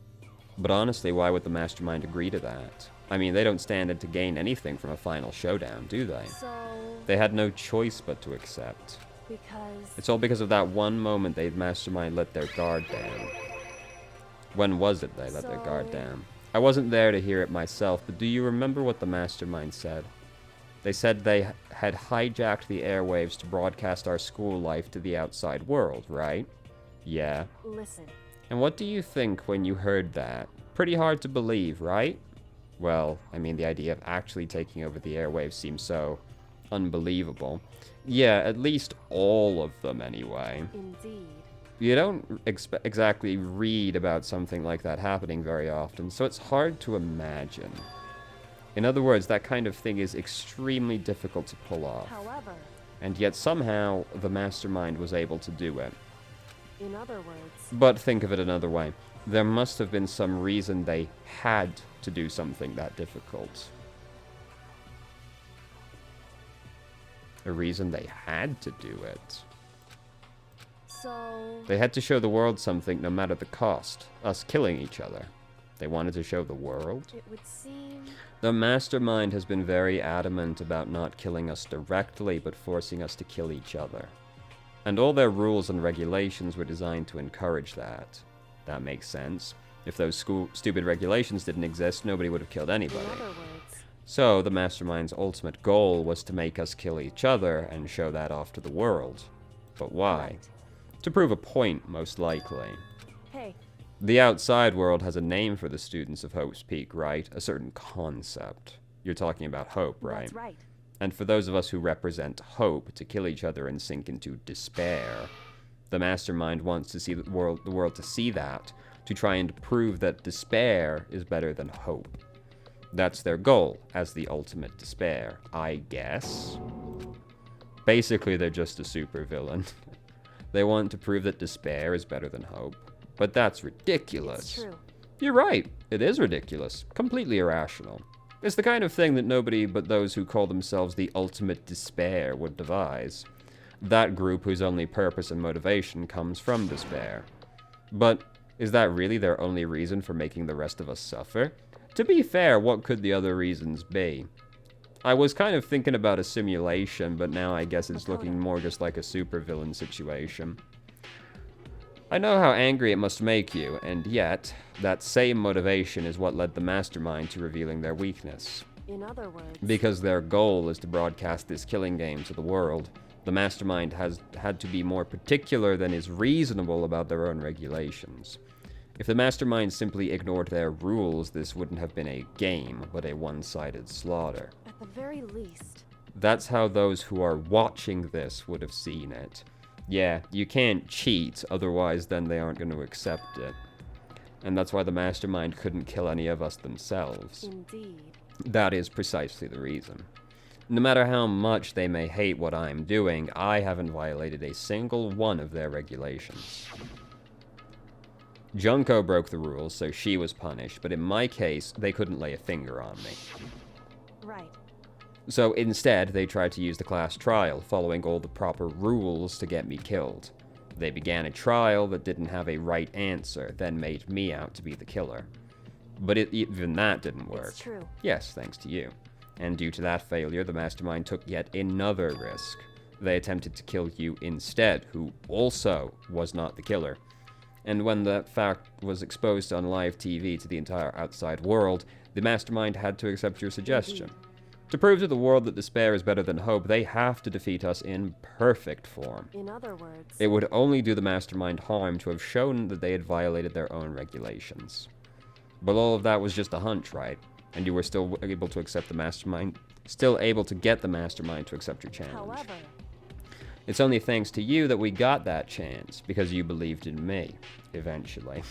But honestly, why would the Mastermind agree to that? I mean, they don't stand to gain anything from a final showdown, do they? So... They had no choice but to accept. Because... It's all because of that one moment they Mastermind let their guard down. When was it they let their guard down? I wasn't there to hear it myself, but do you remember what the Mastermind said? They said they had hijacked the airwaves to broadcast our school life to the outside world, right? Yeah. Listen. And what do you think when you heard that? Pretty hard to believe, right? Well, I mean, the idea of actually taking over the airwaves seems so unbelievable. Yeah, at least all of them anyway. Indeed. You don't exactly read about something like that happening very often, so it's hard to imagine. In other words, that kind of thing is extremely difficult to pull off. However... And yet somehow the Mastermind was able to do it. In other words... But think of it another way. There must have been some reason they had to do something that difficult. A reason they had to do it. So... They had to show the world something no matter the cost. Us killing each other. They wanted to show the world? It would seem... The Mastermind has been very adamant about not killing us directly, but forcing us to kill each other. And all their rules and regulations were designed to encourage that. That makes sense. If those stupid regulations didn't exist, nobody would have killed anybody. In other words... So, the Mastermind's ultimate goal was to make us kill each other and show that off to the world. But why? Right. To prove a point, most likely. Hey. The outside world has a name for the students of Hope's Peak, right? A certain concept. You're talking about hope, right? That's right. And for those of us who represent hope, to kill each other and sink into despair, the Mastermind wants to see the world to see that, to try and prove that despair is better than hope. That's their goal, as the ultimate despair, I guess. Basically, they're just a supervillain. They want to prove that despair is better than hope. But that's ridiculous. It's true. You're right. It is ridiculous. Completely irrational. It's the kind of thing that nobody but those who call themselves the ultimate despair would devise. That group whose only purpose and motivation comes from despair. But is that really their only reason for making the rest of us suffer? To be fair, what could the other reasons be? I was kind of thinking about a simulation, but now I guess it's looking more just like a supervillain situation. I know how angry it must make you, and yet, that same motivation is what led the Mastermind to revealing their weakness. In other words... Because their goal is to broadcast this killing game to the world, the Mastermind has had to be more particular than is reasonable about their own regulations. If the Mastermind simply ignored their rules, this wouldn't have been a game, but a one-sided slaughter. At the very least... That's how those who are watching this would have seen it. Yeah, you can't cheat, otherwise then they aren't going to accept it. And that's why the Mastermind couldn't kill any of us themselves. Indeed. That is precisely the reason. No matter how much they may hate what I'm doing, I haven't violated a single one of their regulations. Junko broke the rules, so she was punished, but in my case, they couldn't lay a finger on me. Right. So instead, they tried to use the class trial, following all the proper rules to get me killed. They began a trial that didn't have a right answer, then made me out to be the killer. But even that didn't work. It's true. Yes, thanks to you. And due to that failure, the Mastermind took yet another risk. They attempted to kill you instead, who also was not the killer. And when that fact was exposed on live TV to the entire outside world, the Mastermind had to accept your suggestion. To prove to the world that despair is better than hope, they have to defeat us in perfect form. In other words... It would only do the Mastermind harm to have shown that they had violated their own regulations. But all of that was just a hunch, right? And you were still able to accept the Mastermind, still able to get the Mastermind to accept your challenge. However... It's only thanks to you that we got that chance, because you believed in me, eventually.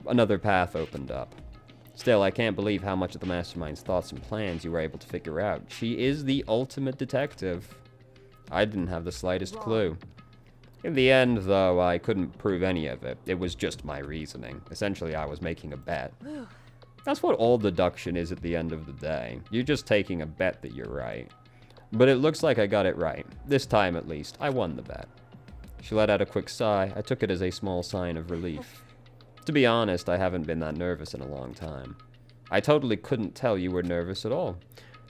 Another path opened up. Still, I can't believe how much of the Mastermind's thoughts and plans you were able to figure out. She is the ultimate detective. I didn't have the slightest clue. In the end, though, I couldn't prove any of it. It was just my reasoning. Essentially, I was making a bet. That's what all deduction is at the end of the day. You're just taking a bet that you're right. But it looks like I got it right. This time, at least. I won the bet. She let out a quick sigh. I took it as a small sign of relief. To be honest, I haven't been that nervous in a long time. I totally couldn't tell you were nervous at all.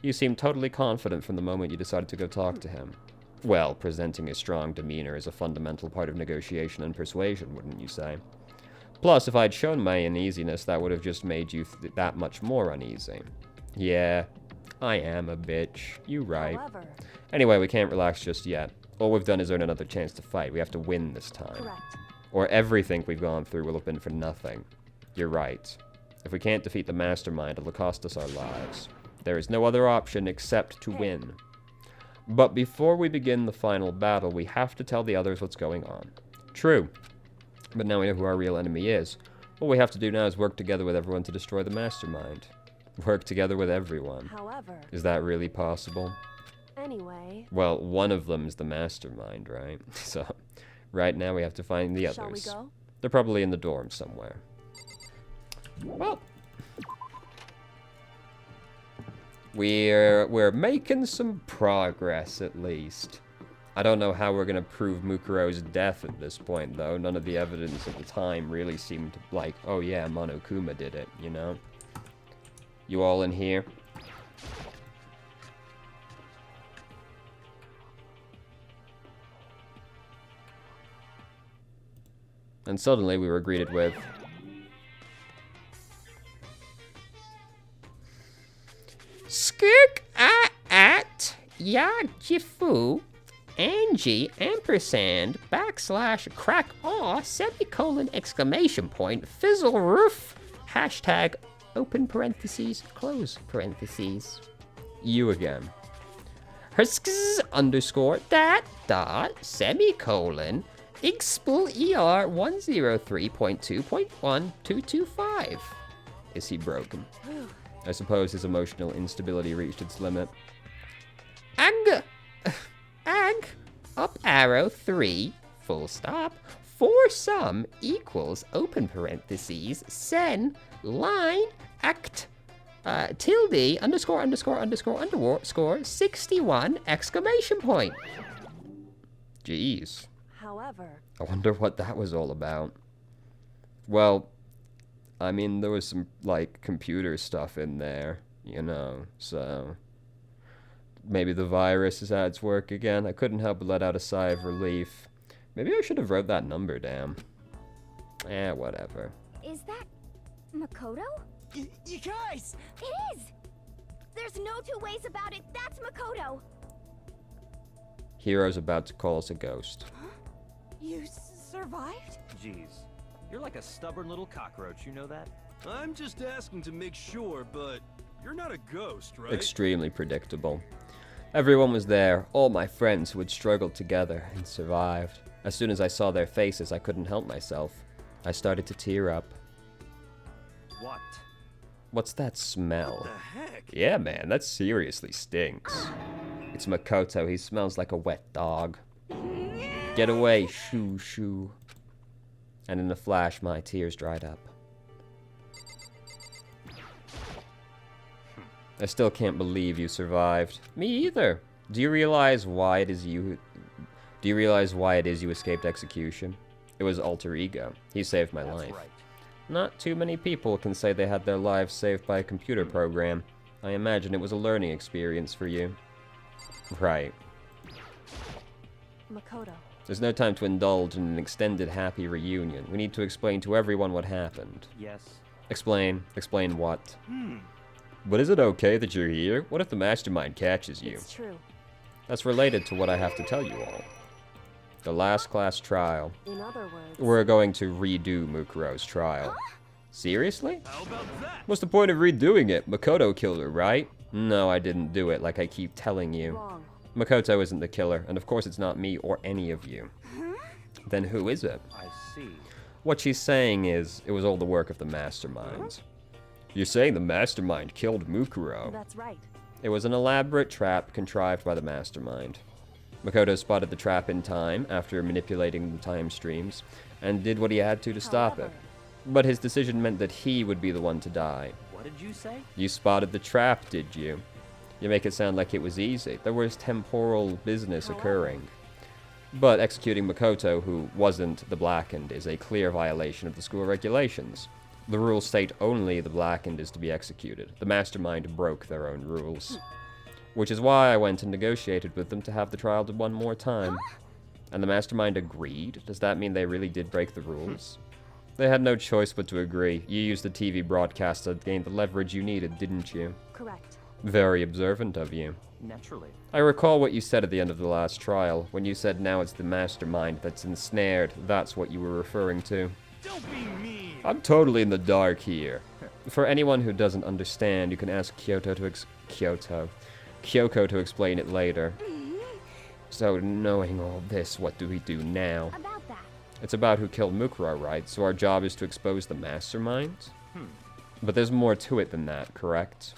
You seemed totally confident from the moment you decided to go talk to him. Well, presenting a strong demeanor is a fundamental part of negotiation and persuasion, wouldn't you say? Plus, if I'd shown my uneasiness, that would have just made you that much more uneasy. Yeah, I am a bitch. You right. However, Anyway, we can't relax just yet. All we've done is earn another chance to fight. We have to win this time. correct. Or everything we've gone through will have been for nothing. You're right. If we can't defeat the mastermind, it'll cost us our lives. There is no other option except to win. But before we begin the final battle, we have to tell the others what's going on. True. But now we know who our real enemy is. All we have to do now is work together with everyone to destroy the mastermind. Work together with everyone. However, Is that really possible? anyway, Well, one of them's the mastermind, right? So, right now we have to find the shall we others. go? They're probably in the dorm somewhere. Well, we're making some progress at least. I don't know how we're gonna prove Mukuro's death at this point, though. None of the evidence at the time really seemed like, oh yeah, Monokuma did it, you know? You all in here? And suddenly we were greeted with... Skirk at ya jifu Angie ampersand / crack aw semicolon exclamation point fizzle roof hashtag open parentheses close parentheses. You again. Herskz underscore that dot semicolon expl er 103.2.1225. Is he broken? I suppose his emotional instability reached its limit. Ag, up arrow 3, full stop, for sum equals open parentheses, sen, line, act, tilde, underscore, 61, exclamation point. Jeez. However, I wonder what that was all about. Well, I mean, there was some, like, computer stuff in there, you know, so... Maybe the virus is at its work again. I couldn't help but let out a sigh of relief. Maybe I should have wrote that number down. Whatever. Is that Makoto? You guys! It is! There's no two ways about it. That's Makoto. Hero's about to call us a ghost. You survived? Jeez, you're like a stubborn little cockroach, you know that? I'm just asking to make sure, but you're not a ghost, right? Extremely predictable. Everyone was there, all my friends who had struggled together and survived. As soon as I saw their faces, I couldn't help myself. I started to tear up. What? What's that smell? What the heck? Yeah, man, that seriously stinks. It's Makoto. He smells like a wet dog. Get away, shoo. And in a flash, my tears dried up. I still can't believe you survived. Me either. Do you realize why it is you escaped execution? It was alter ego. He saved my life. Right. Not too many people can say they had their lives saved by a computer program. I imagine it was a learning experience for you. Right. Makoto. There's no time to indulge in an extended happy reunion. We need to explain to everyone what happened. Yes. Explain. Explain what? But is it okay that you're here? What if the mastermind catches you? It's true. That's related to what I have to tell you all. The last class trial. In other words, We're going to redo Mukuro's trial. Seriously? How about that? What's the point of redoing it? Makoto killed her, right? No, I didn't do it, like I keep telling you. wrong. Makoto isn't the killer, and of course it's not me or any of you. Then who is it? I see. What she's saying is, it was all the work of the mastermind. You're saying the mastermind killed Mukuro? That's right. It was an elaborate trap contrived by the mastermind. Makoto spotted the trap in time after manipulating the time streams, and did what he had to stop it. However, But his decision meant that he would be the one to die. What did you say? You spotted the trap, did you? You make it sound like it was easy. There was temporal business occurring. But executing Makoto, who wasn't the Blackened, is a clear violation of the school regulations. The rules state only the Blackened is to be executed. The Mastermind broke their own rules. Which is why I went and negotiated with them to have the trial done one more time. And the Mastermind agreed? Does that mean they really did break the rules? They had no choice but to agree. You used the TV broadcast to gain the leverage you needed, didn't you? correct. Very observant of you. Naturally. I recall what you said at the end of the last trial, when you said now it's the Mastermind that's ensnared. That's what you were referring to. Don't be mean. I'm totally in the dark here. For anyone who doesn't understand, you can ask Kyoko to explain it later. So, knowing all this, what do we do now? About that. It's about who killed Mukuro, right? So our job is to expose the Mastermind? But there's more to it than that, correct?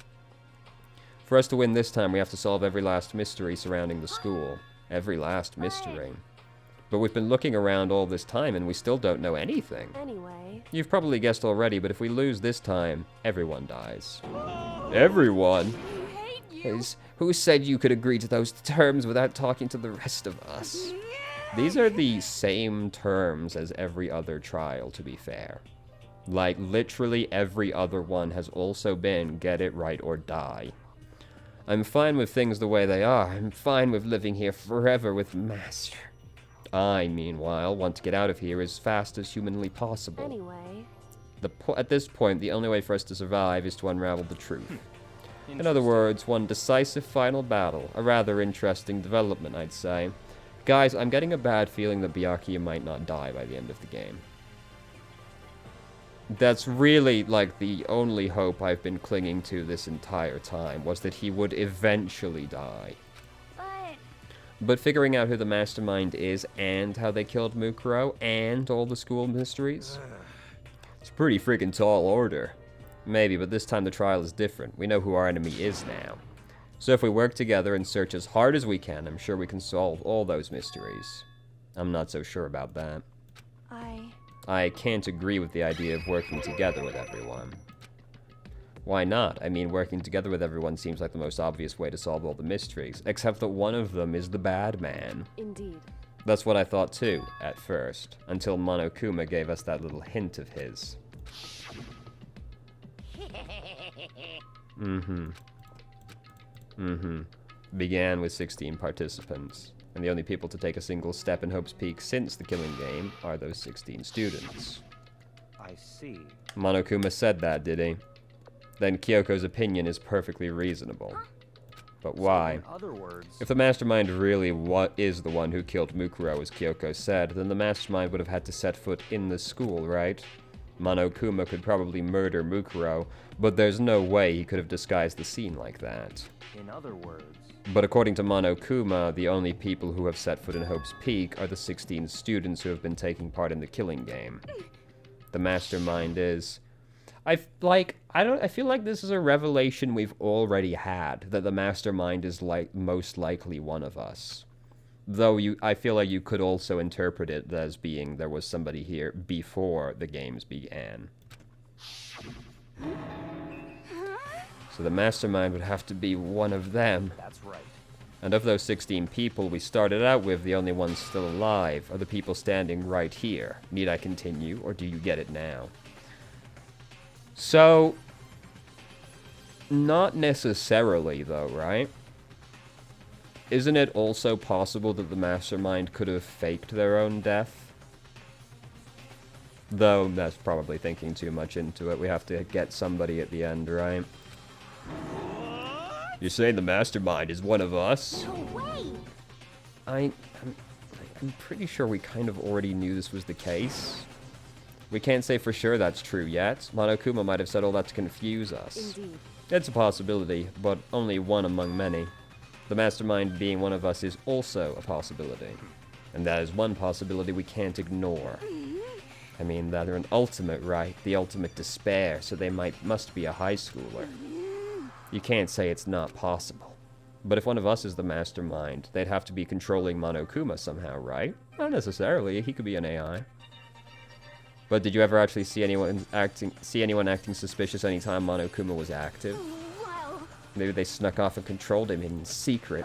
For us to win this time, we have to solve every last mystery surrounding the school. Every last mystery. But we've been looking around all this time and we still don't know anything. Anyway, You've probably guessed already, but if we lose this time, everyone dies. Everyone? Who said you could agree to those terms without talking to the rest of us? These are the same terms as every other trial, to be fair. Like, literally every other one has also been get it right or die. I'm fine with things the way they are. I'm fine with living here forever with Master. I, meanwhile, want to get out of here as fast as humanly possible. anyway, At this point, the only way for us to survive is to unravel the truth. In other words, one decisive final battle. A rather interesting development, I'd say. Guys, I'm getting a bad feeling that Byakuya might not die by the end of the game. That's really, like, the only hope I've been clinging to this entire time, was that he would eventually die. But figuring out who the Mastermind is, and how they killed Mukuro, and all the school mysteries? It's a pretty freaking tall order. Maybe, but this time the trial is different. We know who our enemy is now. So if we work together and search as hard as we can, I'm sure we can solve all those mysteries. I'm not so sure about that. I can't agree with the idea of working together with everyone. Why not? I mean, working together with everyone seems like the most obvious way to solve all the mysteries, except that one of them is the bad man. indeed. That's what I thought too, at first, until Monokuma gave us that little hint of his. Began with 16 participants, and the only people to take a single step in Hope's Peak since the killing game are those 16 students. I see. Monokuma said that, did he? Then Kyoko's opinion is perfectly reasonable. But why? In other words, If the Mastermind really is the one who killed Mukuro, as Kyoko said, then the Mastermind would have had to set foot in the school, right? Monokuma could probably murder Mukuro, but there's no way he could have disguised the scene like that. in other words, But according to Monokuma, the only people who have set foot in Hope's Peak are the 16 students who have been taking part in the killing game. The Mastermind is... I feel like this is a revelation we've already had, that the Mastermind is most likely one of us. Though I feel like you could also interpret it as being there was somebody here before the games began. So the Mastermind would have to be one of them. that's right. And of those 16 people we started out with, the only ones still alive are the people standing right here. Need I continue, or do you get it now? So, not necessarily, though, right? Isn't it also possible that the Mastermind could have faked their own death? Though, that's probably thinking too much into it. We have to get somebody at the end, right? You're saying the Mastermind is one of us? No way! I'm pretty sure we kind of already knew this was the case. We can't say for sure that's true yet. Monokuma might have said all that to confuse us. Indeed. It's a possibility, but only one among many. The Mastermind being one of us is also a possibility. And that is one possibility we can't ignore. I mean, they're an ultimate, right? The ultimate despair, so they must be a high schooler. You can't say it's not possible. But if one of us is the mastermind, they'd have to be controlling Monokuma somehow, right? Not necessarily. He could be an AI. But did you ever actually see anyone acting suspicious anytime Monokuma was active? Well, Maybe they snuck off and controlled him in secret.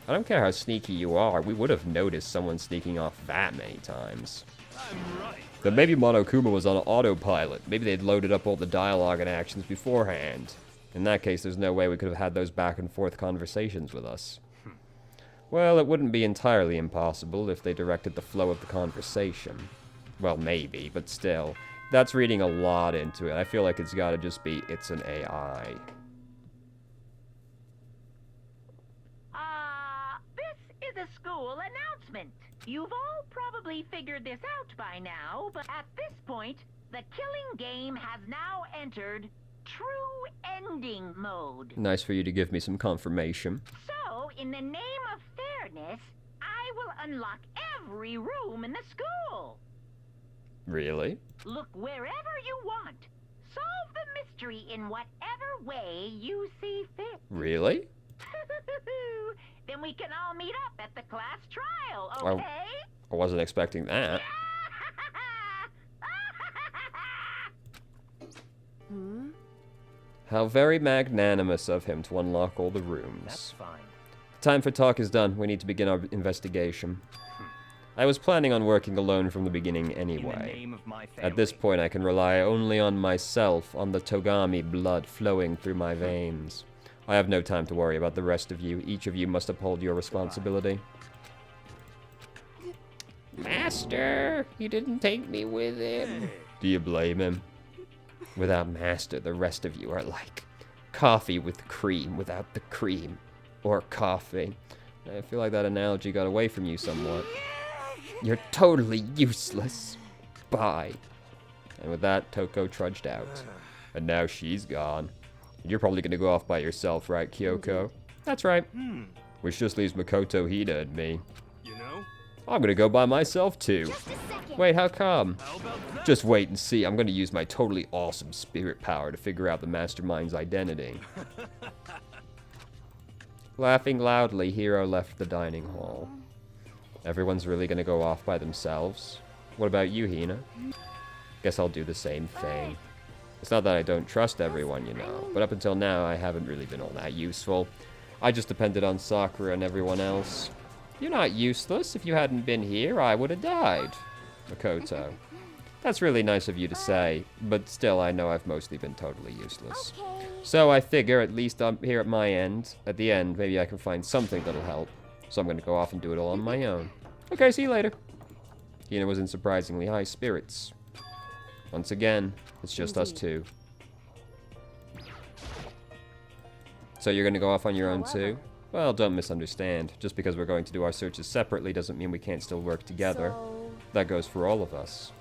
but I don't care how sneaky you are, we would have noticed someone sneaking off that many times. I'm right. Then maybe Monokuma was on autopilot. Maybe they'd loaded up all the dialogue and actions beforehand. In that case, there's no way we could have had those back and forth conversations with us. Well, it wouldn't be entirely impossible if they directed the flow of the conversation. Well, maybe, but still. That's reading a lot into it. I feel like it's gotta just be, it's an AI. This is a school announcement. You've all probably figured this out by now, but at this point, the killing game has now entered true ending mode. Nice for you to give me some confirmation. So, in the name of fairness, I will unlock every room in the school. Really? Look wherever you want. Solve the mystery in whatever way you see fit. Really? Then we can all meet up at the class trial, Oh. okay? I wasn't expecting that. Hmm? How very magnanimous of him to unlock all the rooms. That's fine. Time for talk is done. We need to begin our investigation. I was planning on working alone from the beginning In the anyway. name of my family. At this point, I can rely only on myself, on the Togami blood flowing through my veins. I have no time to worry about the rest of you. Each of you must uphold your responsibility. Master, he didn't take me with him. Do you blame him? Without Master, the rest of you are like coffee with cream without the cream. Or coffee. I feel like that analogy got away from you somewhat. You're totally useless. Bye. And with that, Toko trudged out. And now she's gone. You're probably gonna go off by yourself, right, Kyoko? That's right. Which just leaves Makoto, Hida, and me. You know? I'm gonna go by myself, too. just a second. Wait, how come? How about that? Just wait and see. I'm gonna use my totally awesome spirit power to figure out the mastermind's identity. Laughing loudly, Hiro left the dining hall. Everyone's really gonna go off by themselves? What about you, Hina? Guess I'll do the same thing. It's not that I don't trust everyone, you know, but up until now, I haven't really been all that useful. I just depended on Sakura and everyone else. You're not useless. If you hadn't been here, I would have died. Makoto. That's really nice of you to say, but still, I know I've mostly been totally useless. Okay. So I figure, at least I'm here at my end. At the end, maybe I can find something that'll help. So I'm gonna go off and do it all on my own. Okay, see you later. Hina was in surprisingly high spirits. Once again, it's just us two. So you're gonna go off on your own too? Well, don't misunderstand. Just because we're going to do our searches separately doesn't mean we can't still work together. So, That goes for all of us.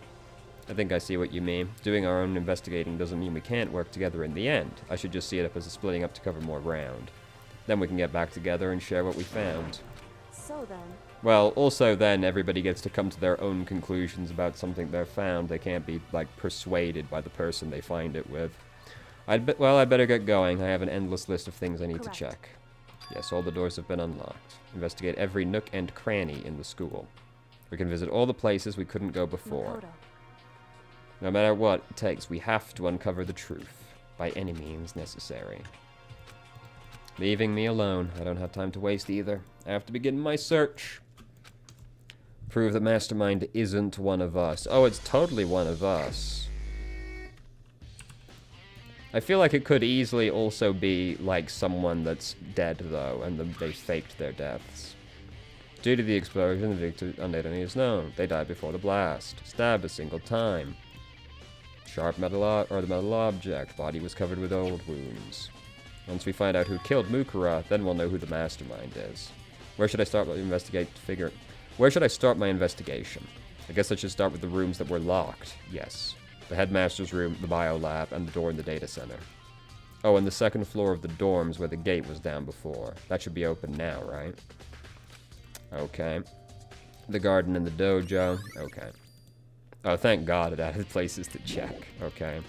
I think I see what you mean. Doing our own investigating doesn't mean we can't work together in the end. I should just see it up as a splitting up to cover more ground. Then we can get back together and share what we found. so then, Well, also then everybody gets to come to their own conclusions about something they've found. They can't be, like, persuaded by the person they find it with. I'd better get going. I have an endless list of things I need to Correct. check. Yes, all the doors have been unlocked. Investigate every nook and cranny in the school. We can visit all the places we couldn't go before. Makoto. No matter what it takes, we have to uncover the truth, by any means necessary. Leaving me alone. I don't have time to waste either. I have to begin my search. Prove that Mastermind isn't one of us. Oh, it's totally one of us. I feel like it could easily also be, like, someone that's dead, though, and they faked their deaths. Due to the explosion, the victor's identity is known. They died before the blast. Stabbed a single time. Sharp metal object. Body was covered with old wounds. Once we find out who killed Mukura, then we'll know who the mastermind is. Where should I start my Where should I start my investigation? I guess I should start with the rooms that were locked. Yes. The headmaster's room, the bio lab, and the door in the data center. Oh, and the second floor of the dorms where the gate was down before. That should be open now, right? Okay. The garden and the dojo. Okay. Oh, thank God it added places to check. Okay.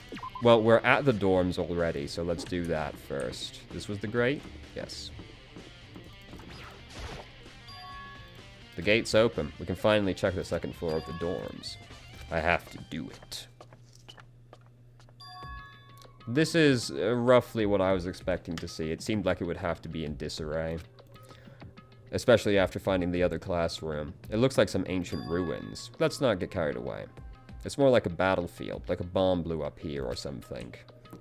Well, we're at the dorms already, so let's do that first. This was the grate? Yes. The gate's open. We can finally check the second floor of the dorms. I have to do it. This is roughly what I was expecting to see. It seemed like it would have to be in disarray. Especially after finding the other classroom. It looks like some ancient ruins. Let's not get carried away. It's more like a battlefield, like a bomb blew up here or something.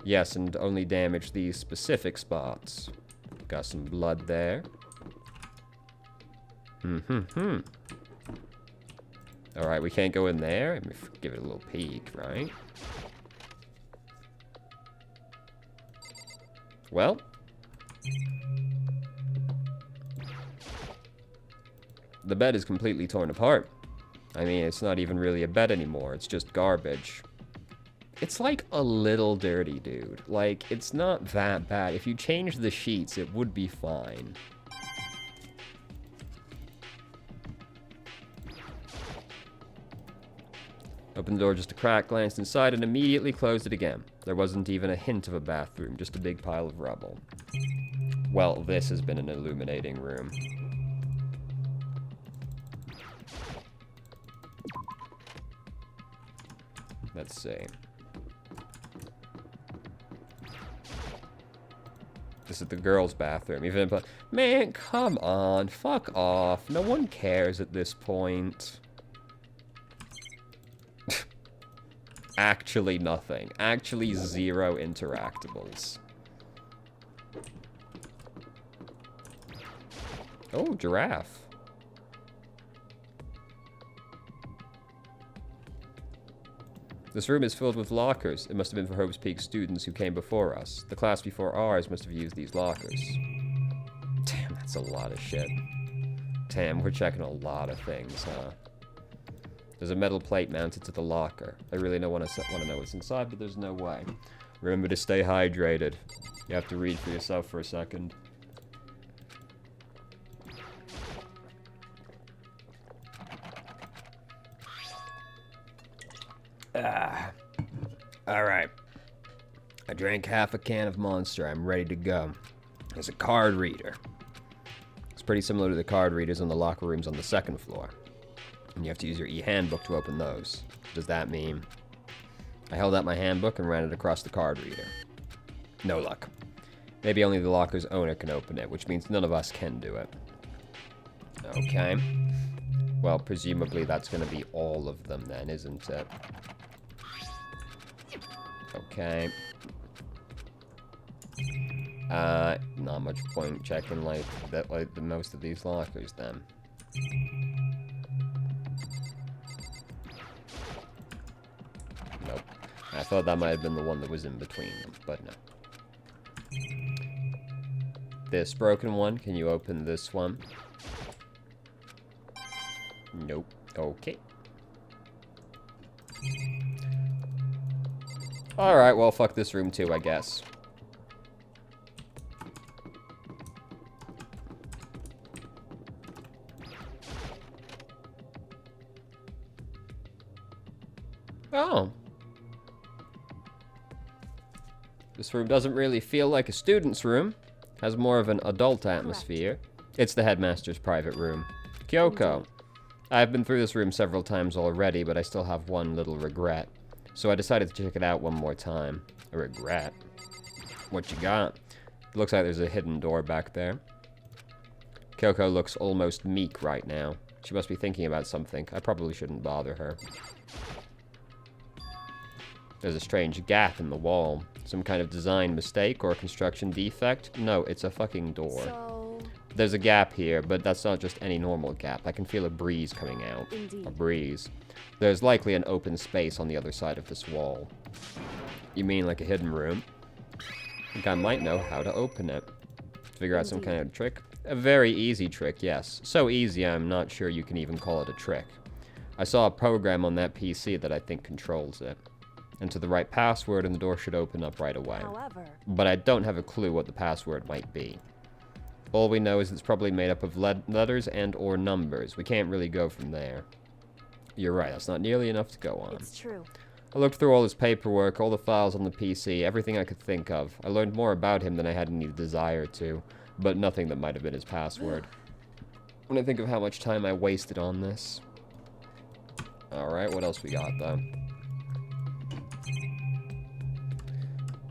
Yes, and only damaged these specific spots. Got some blood there. Alright, we can't go in there. Let me give it a little peek, right? Well. The bed is completely torn apart. I mean, it's not even really a bed anymore. It's just garbage. It's like a little dirty, dude. Like, it's not that bad. If you change the sheets, it would be fine. Opened the door just a crack, glanced inside, and immediately closed it again. There wasn't even a hint of a bathroom, just a big pile of rubble. Well, this has been an illuminating room. Let's see. This is the girls' bathroom. Even if, man, come on. Fuck off. No one cares at this point. Actually nothing. Actually zero interactables. Oh, giraffe. This room is filled with lockers. It must have been for Hope's Peak students who came before us. The class before ours must have used these lockers. Damn, that's a lot of shit. Damn, we're checking a lot of things, huh? There's a metal plate mounted to the locker. I really don't want to know what's inside, but there's no way. Remember to stay hydrated. You have to read for yourself for a second. Alright. I drank half a can of Monster. I'm ready to go. There's a card reader. It's pretty similar to the card readers on the locker rooms on the second floor. And you have to use your e-handbook to open those. What does that mean? I held out my handbook and ran it across the card reader. No luck. Maybe only the locker's owner can open it, which means none of us can do it. Okay. Well, presumably that's going to be all of them then, isn't it? Okay. Not much point checking like the most of these lockers then. Nope. I thought that might have been the one that was in between them, but no. This broken one, can you open this one? Nope. Okay. Alright, well, fuck this room too, I guess. Oh. This room doesn't really feel like a student's room. Has more of an adult atmosphere. It's the headmaster's private room. Kyoko. I've been through this room several times already, but I still have one little regret. So I decided to check it out one more time. A regret? What you got? It looks like there's a hidden door back there. Kyoko looks almost meek right now. She must be thinking about something. I probably shouldn't bother her. There's a strange gap in the wall. Some kind of design mistake or construction defect? No, it's a fucking door. So... There's a gap here, but that's not just any normal gap. I can feel a breeze coming out. Indeed. A breeze. There's likely an open space on the other side of this wall. You mean like a hidden room? I think I might know how to open it. Figure out some kind of trick? A very easy trick, yes. So easy, I'm not sure you can even call it a trick. I saw a program on that PC that I think controls it. Enter the right password and the door should open up right away. However... But I don't have a clue what the password might be. All we know is it's probably made up of letters and or numbers. We can't really go from there. You're right, that's not nearly enough to go on. It's true. I looked through all his paperwork, all the files on the PC, everything I could think of. I learned more about him than I had any desire to, but nothing that might have been his password. when I think of how much time I wasted on this. Alright, what else we got, though?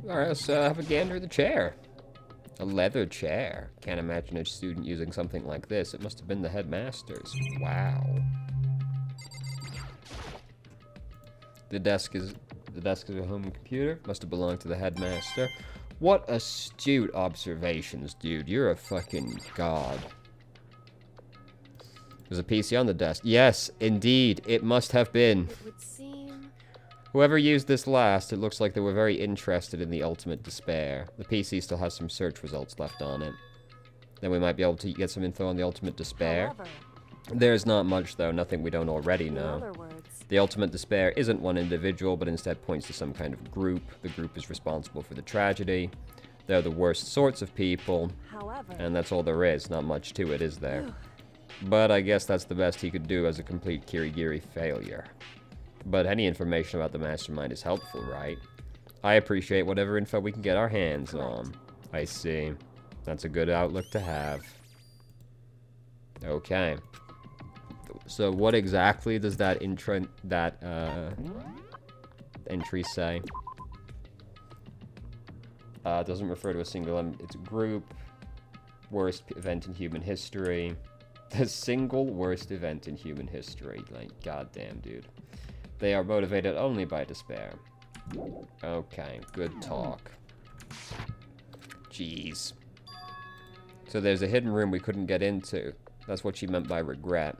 Alright, let's have a gander at the chair. A leather chair. Can't imagine a student using something like this. It must have been the headmaster's. Wow. The desk is a home computer. Must have belonged to the headmaster. What astute observations, dude. You're a fucking god. There's a PC on the desk. Yes, indeed. It must have been. It would seem... Whoever used this last, it looks like they were very interested in the ultimate despair. The PC still has some search results left on it. Then we might be able to get some info on the ultimate despair. However, There's not much, though. Nothing we don't already in know. other words, The ultimate despair isn't one individual, but instead points to some kind of group. The group is responsible for the tragedy. They're the worst sorts of people, however... and that's all there is. Not much to it, is there? But I guess that's the best he could do as a complete Kirigiri failure. But any information about the mastermind is helpful, right? I appreciate whatever info we can get our hands on. I see. That's a good outlook to have. Okay. So what exactly does that entry say? It doesn't refer to a single, it's a group. Worst event in human history. The single worst event in human history. Like, goddamn, dude. They are motivated only by despair. Okay, good talk. Jeez. So there's a hidden room we couldn't get into. That's what she meant by regret.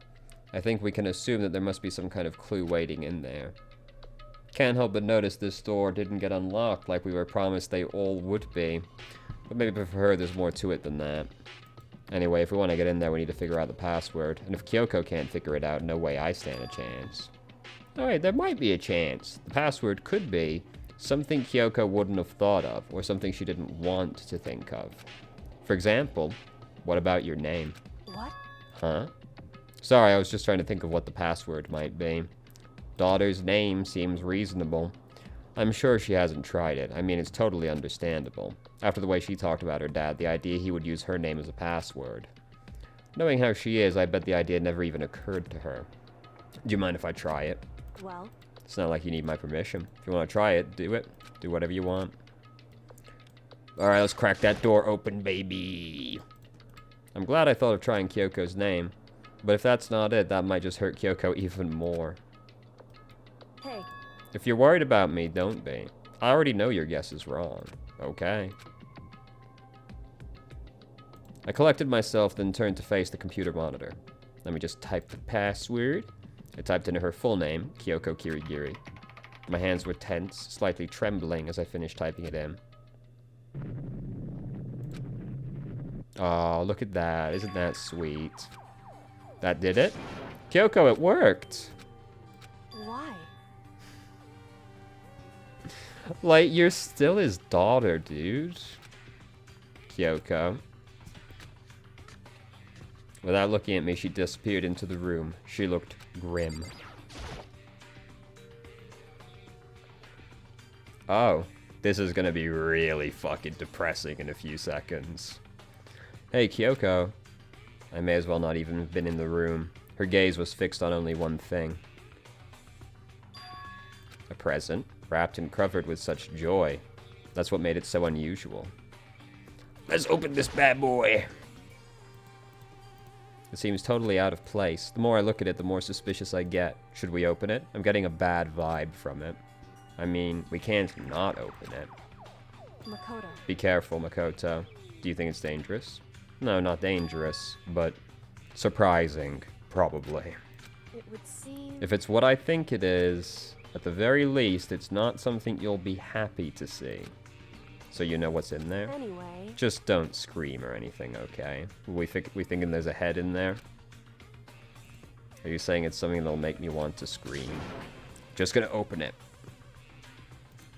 I think we can assume that there must be some kind of clue waiting in there. Can't help but notice this door didn't get unlocked like we were promised they all would be. But maybe for her there's more to it than that. Anyway, if we want to get in there, we need to figure out the password. And if Kyoko can't figure it out, no way I stand a chance. Alright, there might be a chance. The password could be something Kyoko wouldn't have thought of, or something she didn't want to think of. For example, what about your name? What? Huh? Sorry, I was just trying to think of what the password might be. Daughter's name seems reasonable. I'm sure she hasn't tried it. I mean, it's totally understandable. After the way she talked about her dad, the idea he would use her name as a password. Knowing how she is, I bet the idea never even occurred to her. Do you mind if I try it? Well, It's not like you need my permission. If you want to try it, do it. Do whatever you want. Alright, let's crack that door open, baby. I'm glad I thought of trying Kyoko's name. But if that's not it, that might just hurt Kyoko even more. hey, If you're worried about me, don't be. I already know your guess is wrong. Okay. I collected myself, then turned to face the computer monitor. Let me just type the password. I typed in her full name, Kyoko Kirigiri. My hands were tense, slightly trembling as I finished typing it in. Oh, look at that. Isn't that sweet? That did it? Kyoko, it worked! why? Like, you're still his daughter, dude. Kyoko. Without looking at me, she disappeared into the room. She looked grim. Oh, this is gonna be really fucking depressing in a few seconds. Hey, Kyoko. I may as well not even have been in the room. Her gaze was fixed on only one thing. A present, wrapped and covered with such joy. That's what made it so unusual. Let's open this bad boy. It seems totally out of place. The more I look at it, the more suspicious I get. Should we open it? I'm getting a bad vibe from it. I mean, we can't not open it. Makoto. Be careful, Makoto. Do you think it's dangerous? No, not dangerous, but surprising, probably. It would seem... If it's what I think it is, at the very least, it's not something you'll be happy to see. So you know what's in there? Anyway... Just don't scream or anything, okay? We thinking there's a head in there? Are you saying it's something that'll make me want to scream? Just gonna open it.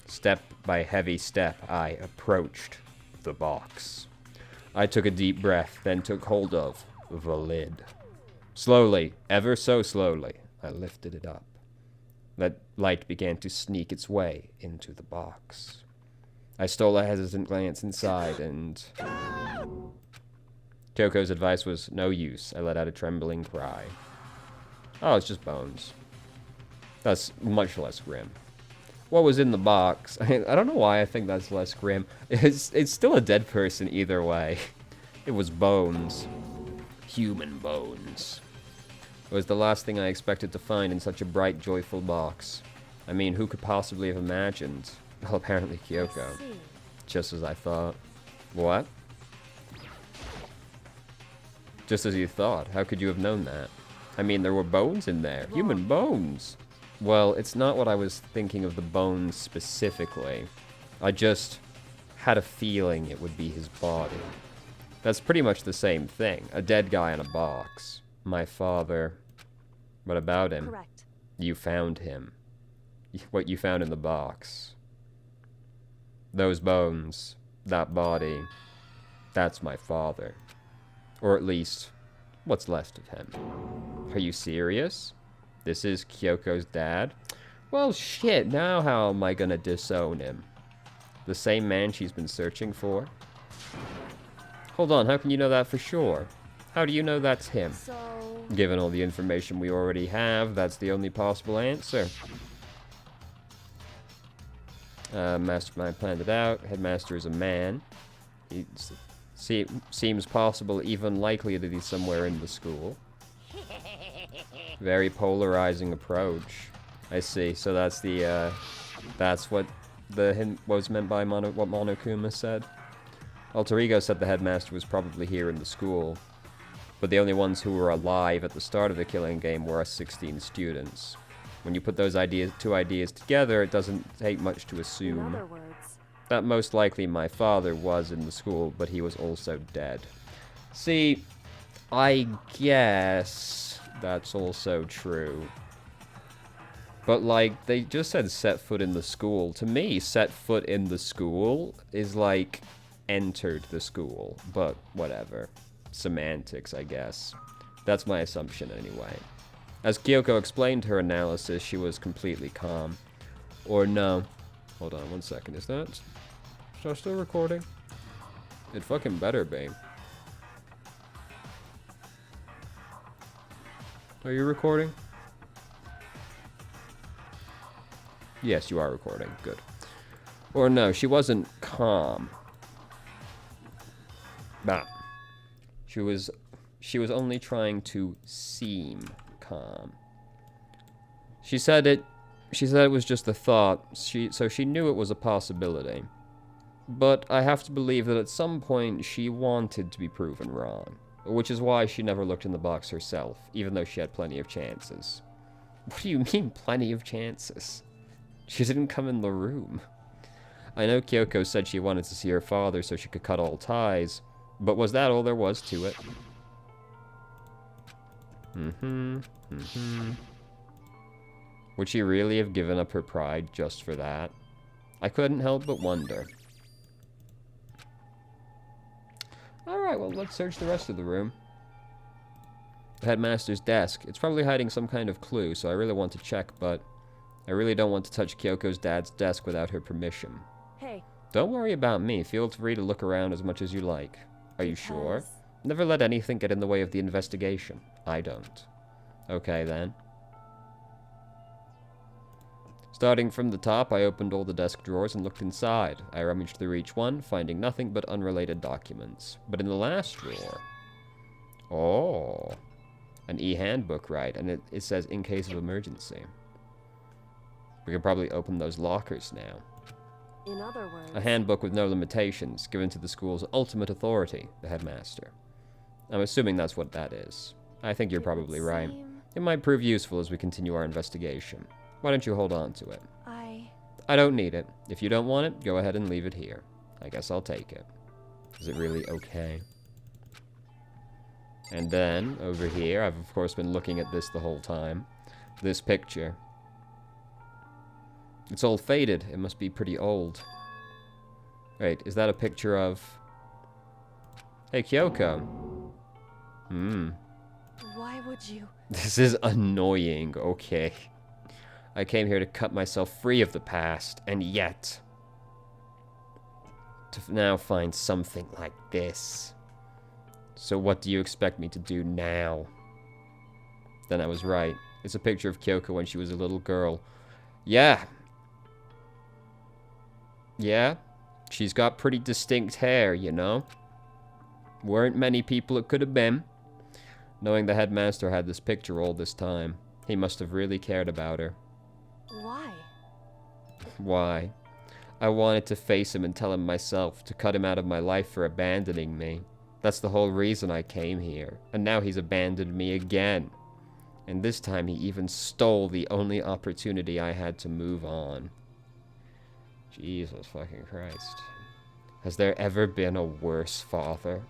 Step by heavy step, I approached the box. I took a deep breath, then took hold of the lid. Slowly, ever so slowly, I lifted it up. That light began to sneak its way into the box. I stole a hesitant glance inside, and Kyoko's advice was no use. I let out a trembling cry. Oh, it's just bones. That's much less grim. What was in the box? I don't know why I think that's less grim. It's still a dead person either way. It was bones. Human bones. It was the last thing I expected to find in such a bright, joyful box. I mean, who could possibly have imagined? Well, apparently Kyoko. I see. Just as I thought. What? Just as you thought. How could you have known that? I mean, there were bones in there. Human bones. Well, it's not what I was thinking of the bones specifically. I just had a feeling it would be his body. That's pretty much the same thing. A dead guy in a box. My father. What about him? Correct. You found him. What you found in the box. Those bones. That body. That's my father. Or at least, what's left of him. Are you serious? This is Kyoko's dad? Well, shit, now how am I gonna disown him? The same man she's been searching for? Hold on, how can you know that for sure? How do you know that's him? So, Given all the information we already have, that's the only possible answer. Mastermind planned it out. Headmaster is a man. He seems possible, even likely that he's somewhere in the school. Very polarizing approach. I see. So that's the, that's what was meant by what Monokuma said. Alter Ego said the headmaster was probably here in the school, but the only ones who were alive at the start of the killing game were us 16 students. When you put those two ideas together, it doesn't take much to in assume other words, that most likely my father was in the school, but he was also dead. See, I guess that's also true. But, like, they just said set foot in the school. To me, set foot in the school is like entered the school, but whatever. Semantics, I guess. That's my assumption anyway. As Kyoko explained her analysis, she was completely calm. Or no. Hold on 1 second. Is that still recording? It fucking better be. Are you recording? Yes, you are recording. Good. Or no, she wasn't calm. Nah. She was only trying to seem calm. She said it was just a thought, so she knew it was a possibility. But I have to believe that at some point she wanted to be proven wrong, which is why she never looked in the box herself, even though she had plenty of chances. What do you mean, plenty of chances? She didn't come in the room. I know Kyoko said she wanted to see her father so she could cut all ties, but was that all there was to it? Would she really have given up her pride just for that? I couldn't help but wonder. Alright, well, let's search the rest of the room. The headmaster's desk. It's probably hiding some kind of clue, so I really want to check, but I really don't want to touch Kyoko's dad's desk without her permission. hey, Don't worry about me. Feel free to look around as much as you like. Are you sure? because- Never let anything get in the way of the investigation. I don't. Okay, then. Starting from the top, I opened all the desk drawers and looked inside. I rummaged through each one, finding nothing but unrelated documents. But in the last drawer... Oh. An e-handbook, right? And it says, in case of emergency. We can probably open those lockers now. in other words, A handbook with no limitations, given to the school's ultimate authority, the headmaster. I'm assuming that's what that is. I think you're it would probably right. seem It might prove useful as we continue our investigation. Why don't you hold on to it? I don't need it. If you don't want it, go ahead and leave it here. I guess I'll take it. Is it really okay? And then, over here, I've of course been looking at this the whole time. This picture. It's all faded. It must be pretty old. Wait, is that a picture of... Hey, Kyoko. Why would you? This is annoying, okay. I came here to cut myself free of the past, and yet... to now find something like this. So what do you expect me to do now? Then I was right. It's a picture of Kyoko when she was a little girl. Yeah. Yeah. She's got pretty distinct hair, you know? Weren't many people it could have been. Knowing the headmaster had this picture all this time, he must have really cared about her. Why? Why? I wanted to face him and tell him myself, to cut him out of my life for abandoning me. That's the whole reason I came here, and now he's abandoned me again. And this time he even stole the only opportunity I had to move on. Jesus fucking Christ. Has there ever been a worse father?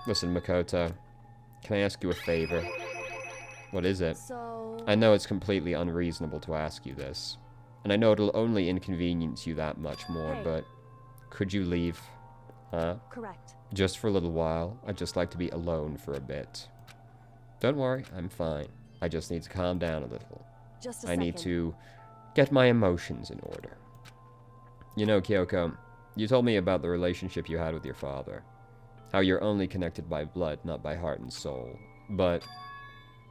Listen, Makoto, can I ask you a favor? What is it? So... I know it's completely unreasonable to ask you this, and I know it'll only inconvenience you that much more, Hey. but could you leave? Huh? Correct. Just for a little while. I'd just like to be alone for a bit. Don't worry, I'm fine. I just need to calm down a little. Just a I second. need to get my emotions in order. You know, Kyoko, you told me about the relationship you had with your father. How you're only connected by blood, not by heart and soul. But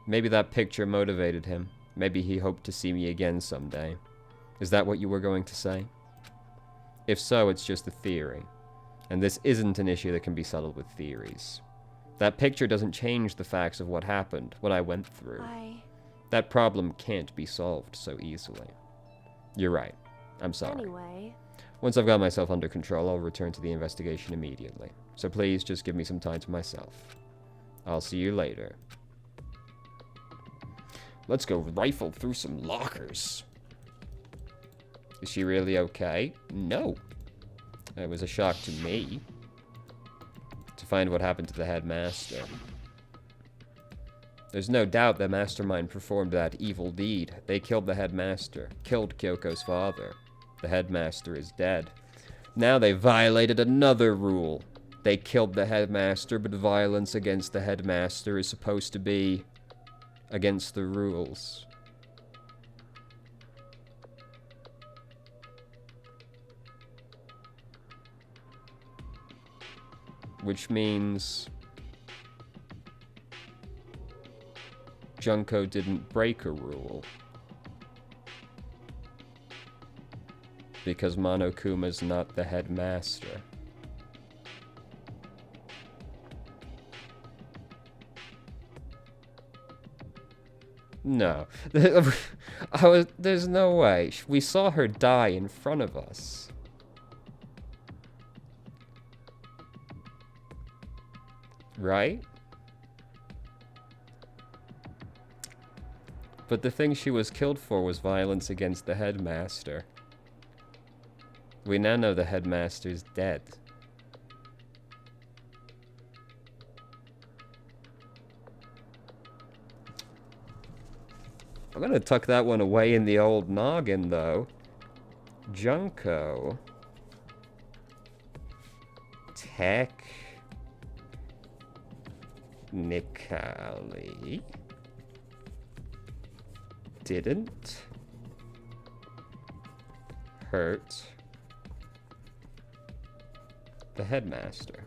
maybe that picture motivated him. Maybe he hoped to see me again someday. Is that what you were going to say? If so, it's just a theory. And this isn't an issue that can be settled with theories. That picture doesn't change the facts of what happened, what I went through. That problem can't be solved so easily. You're right. I'm sorry. Anyway... Once I've got myself under control, I'll return to the investigation immediately. So please, just give me some time to myself. I'll see you later. Let's go rifle through some lockers. Is she really okay? No. It was a shock to me to find what happened to the headmaster. There's no doubt the mastermind performed that evil deed. They killed the headmaster, killed Kyoko's father. The headmaster is dead. Now they violated another rule. They killed the headmaster, but violence against the headmaster is supposed to be against the rules. Which means Junko didn't break a rule. Because Monokuma's not the headmaster. No. There's no way. We saw her die in front of us. Right? But the thing she was killed for was violence against the headmaster. We now know the headmaster's dead. I'm gonna tuck that one away in the old noggin, though. Junko. Technically didn't hurt the headmaster.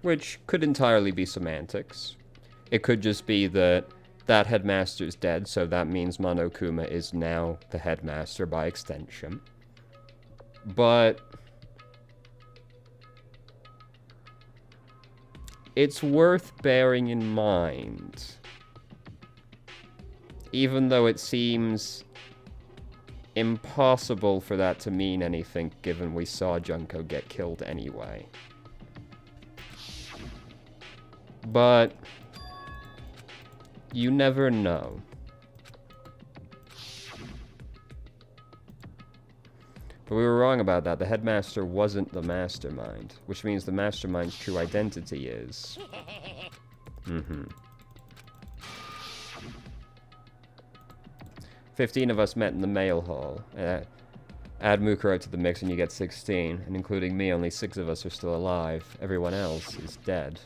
Which could entirely be semantics. It could just be that that headmaster's dead, so that means Monokuma is now the headmaster by extension. But it's worth bearing in mind, even though it seems impossible for that to mean anything, given we saw Junko get killed anyway. But you never know. But we were wrong about that. The headmaster wasn't the mastermind, which means the mastermind's true identity is... 15 of us met in the mail hall. Add Mukuro to the mix and you get 16, and including me, only 6 of us are still alive. Everyone else is dead.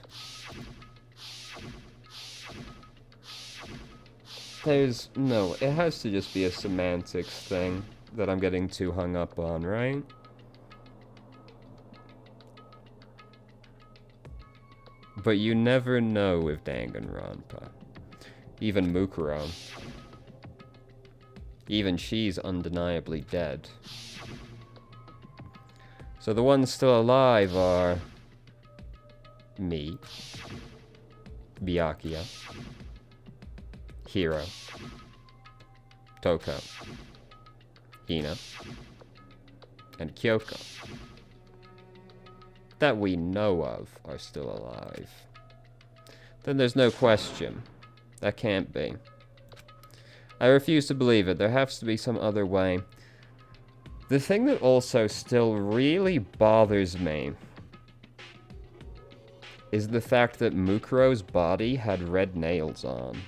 No, it has to just be a semantics thing that I'm getting too hung up on, right? But you never know with Danganronpa. Even Mukuro. Even she's undeniably dead. So the ones still alive are... me. Byakuya. Hiro. Toko. Hina. And Kyoko. That we know of are still alive. Then there's no question. That can't be. I refuse to believe it. There has to be some other way. The thing that also still really bothers me is the fact that Mukuro's body had red nails on.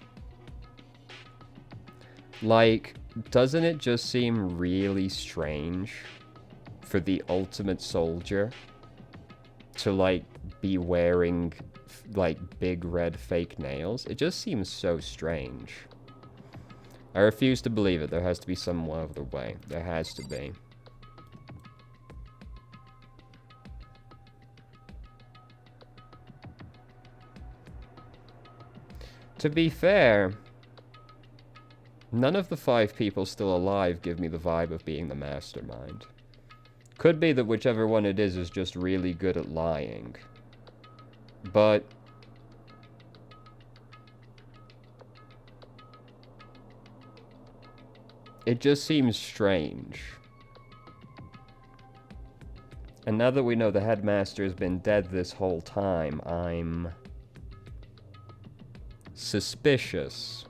Like, doesn't it just seem really strange for the ultimate soldier to, like, be wearing, like, big red fake nails? It just seems so strange. I refuse to believe it. There has to be some other way. There has to be. To be fair, none of the 5 people still alive give me the vibe of being the mastermind. Could be that whichever one it is just really good at lying. But... it just seems strange. And now that we know the Headmaster has been dead this whole time, I'm... suspicious.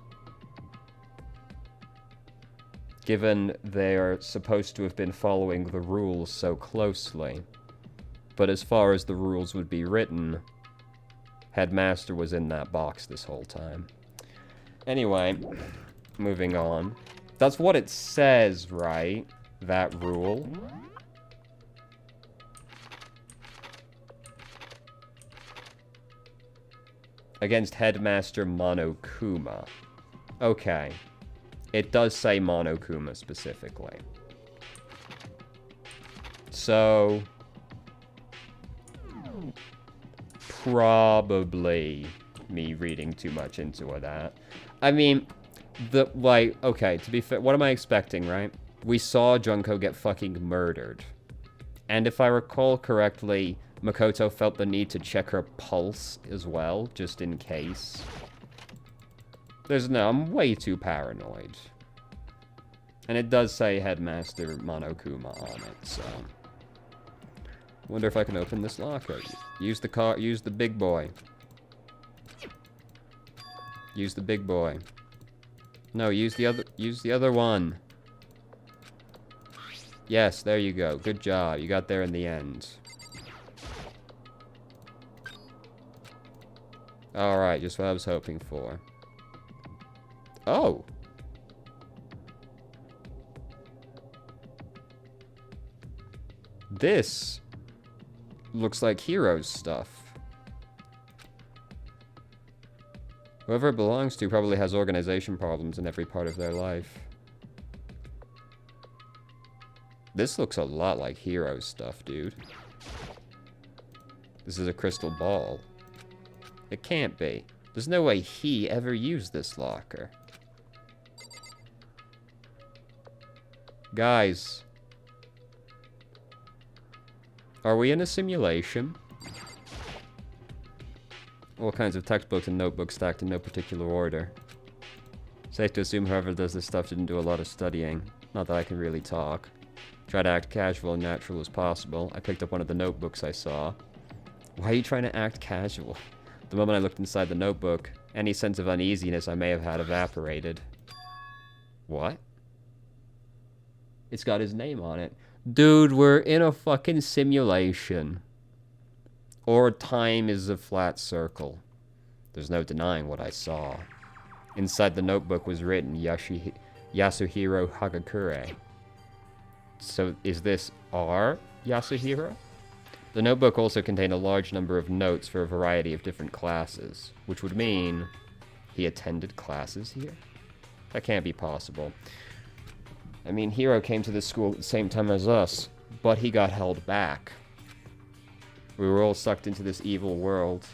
Given they're supposed to have been following the rules so closely. But as far as the rules would be written, Headmaster was in that box this whole time. Anyway, moving on. That's what it says, right? That rule. Against Headmaster Monokuma. Okay. It does say Monokuma specifically. So... probably me reading too much into that. I mean... okay, to be fair, what am I expecting, right? We saw Junko get fucking murdered. And if I recall correctly, Makoto felt the need to check her pulse as well, just in case. I'm way too paranoid. And it does say Headmaster Monokuma on it, so... wonder if I can open this locker. Use the big boy. Use the big boy. No, use the other one. Yes, there you go. Good job. You got there in the end. Alright, just what I was hoping for. Oh! This looks like Hero's stuff. Whoever it belongs to probably has organization problems in every part of their life. This looks a lot like Hero's stuff, dude. This is a crystal ball. It can't be. There's no way he ever used this locker. Guys. Are we in a simulation? All kinds of textbooks and notebooks stacked in no particular order. Safe to assume whoever does this stuff didn't do a lot of studying. Not that I can really talk. Try to act casual and natural as possible. I picked up one of the notebooks I saw. Why are you trying to act casual? The moment I looked inside the notebook, any sense of uneasiness I may have had evaporated. What? It's got his name on it. Dude, we're in a fucking simulation. Or time is a flat circle. There's no denying what I saw. Inside the notebook was written Yasuhiro Hagakure. So is this our Yasuhiro? The notebook also contained a large number of notes for a variety of different classes, which would mean he attended classes here? That can't be possible. I mean, Hero came to this school at the same time as us, but he got held back. We were all sucked into this evil world.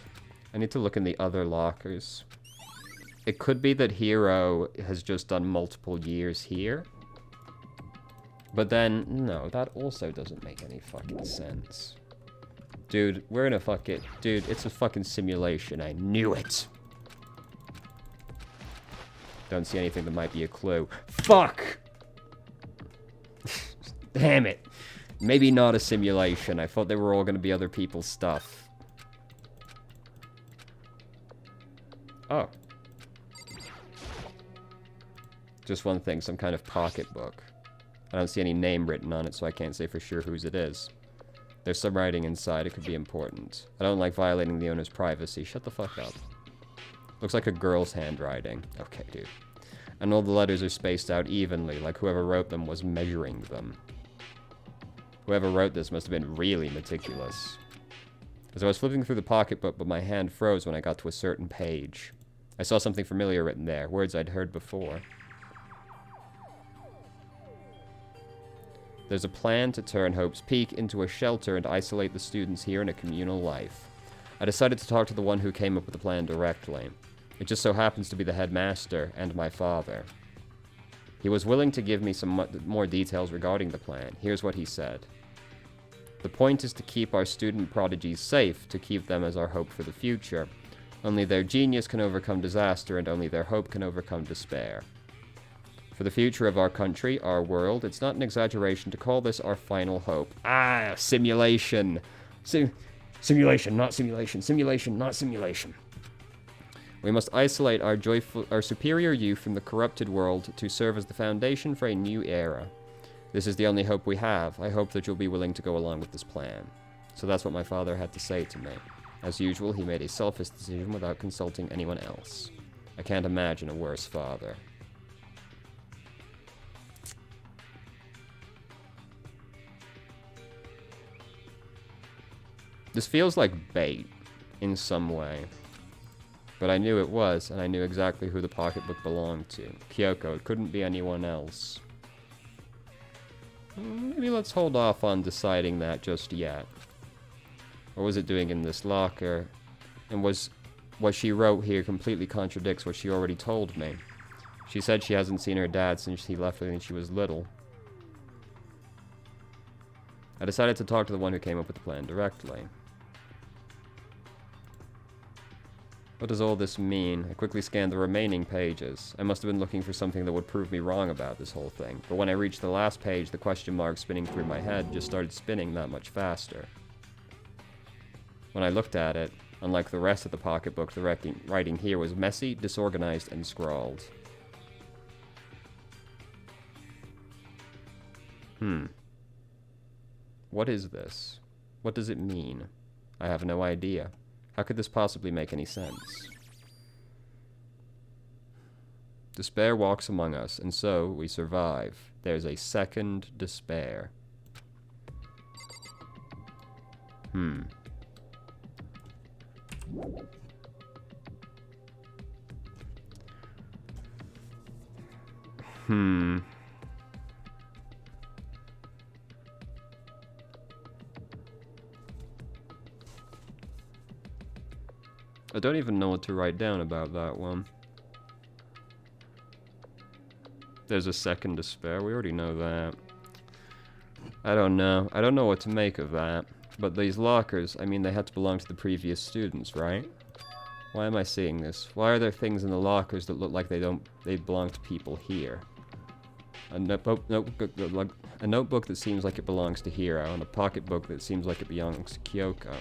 I need to look in the other lockers. It could be that Hero has just done multiple years here. But then, no, that also doesn't make any fucking sense. Dude, we're in a fucking... Dude, it's a fucking simulation. I knew it! Don't see anything that might be a clue. Fuck! Damn it. Maybe not a simulation. I thought they were all going to be other people's stuff. Oh. Just one thing, some kind of pocketbook. I don't see any name written on it, so I can't say for sure whose it is. There's some writing inside, it could be important. I don't like violating the owner's privacy. Shut the fuck up. Looks like a girl's handwriting. Okay, dude. And all the letters are spaced out evenly, like whoever wrote them was measuring them. Whoever wrote this must have been really meticulous. As I was flipping through the pocketbook, but my hand froze when I got to a certain page. I saw something familiar written there, words I'd heard before. There's a plan to turn Hope's Peak into a shelter and isolate the students here in a communal life. I decided to talk to the one who came up with the plan directly. It just so happens to be the headmaster and my father. He was willing to give me some more details regarding the plan. Here's what he said. The point is to keep our student prodigies safe, to keep them as our hope for the future. Only their genius can overcome disaster, and only their hope can overcome despair. For the future of our country, our world, it's not an exaggeration to call this our final hope. Ah, simulation. Simulation, not simulation. Simulation, not simulation. We must isolate our superior youth from the corrupted world to serve as the foundation for a new era. This is the only hope we have. I hope that you'll be willing to go along with this plan. So that's what my father had to say to me. As usual, he made a selfish decision without consulting anyone else. I can't imagine a worse father. This feels like bait, in some way. But I knew it was, and I knew exactly who the pocketbook belonged to. Kyoko, it couldn't be anyone else. Maybe let's hold off on deciding that just yet. What was it doing in this locker? And what she wrote here completely contradicts what she already told me. She said she hasn't seen her dad since he left when she was little. I decided to talk to the one who came up with the plan directly. What does all this mean? I quickly scanned the remaining pages. I must have been looking for something that would prove me wrong about this whole thing. But when I reached the last page, the question mark spinning through my head just started spinning that much faster. When I looked at it, unlike the rest of the pocketbook, the writing here was messy, disorganized, and scrawled. What is this? What does it mean? I have no idea. How could this possibly make any sense? Despair walks among us, and so we survive. There's a second despair. I don't even know what to write down about that one. There's a second despair. We already know that. I don't know. I don't know what to make of that. But these lockers, I mean, they had to belong to the previous students, right? Why am I seeing this? Why are there things in the lockers that look like they belong to people here? A notebook that seems like it belongs to Hiro, and a pocketbook that seems like it belongs to Kyoko.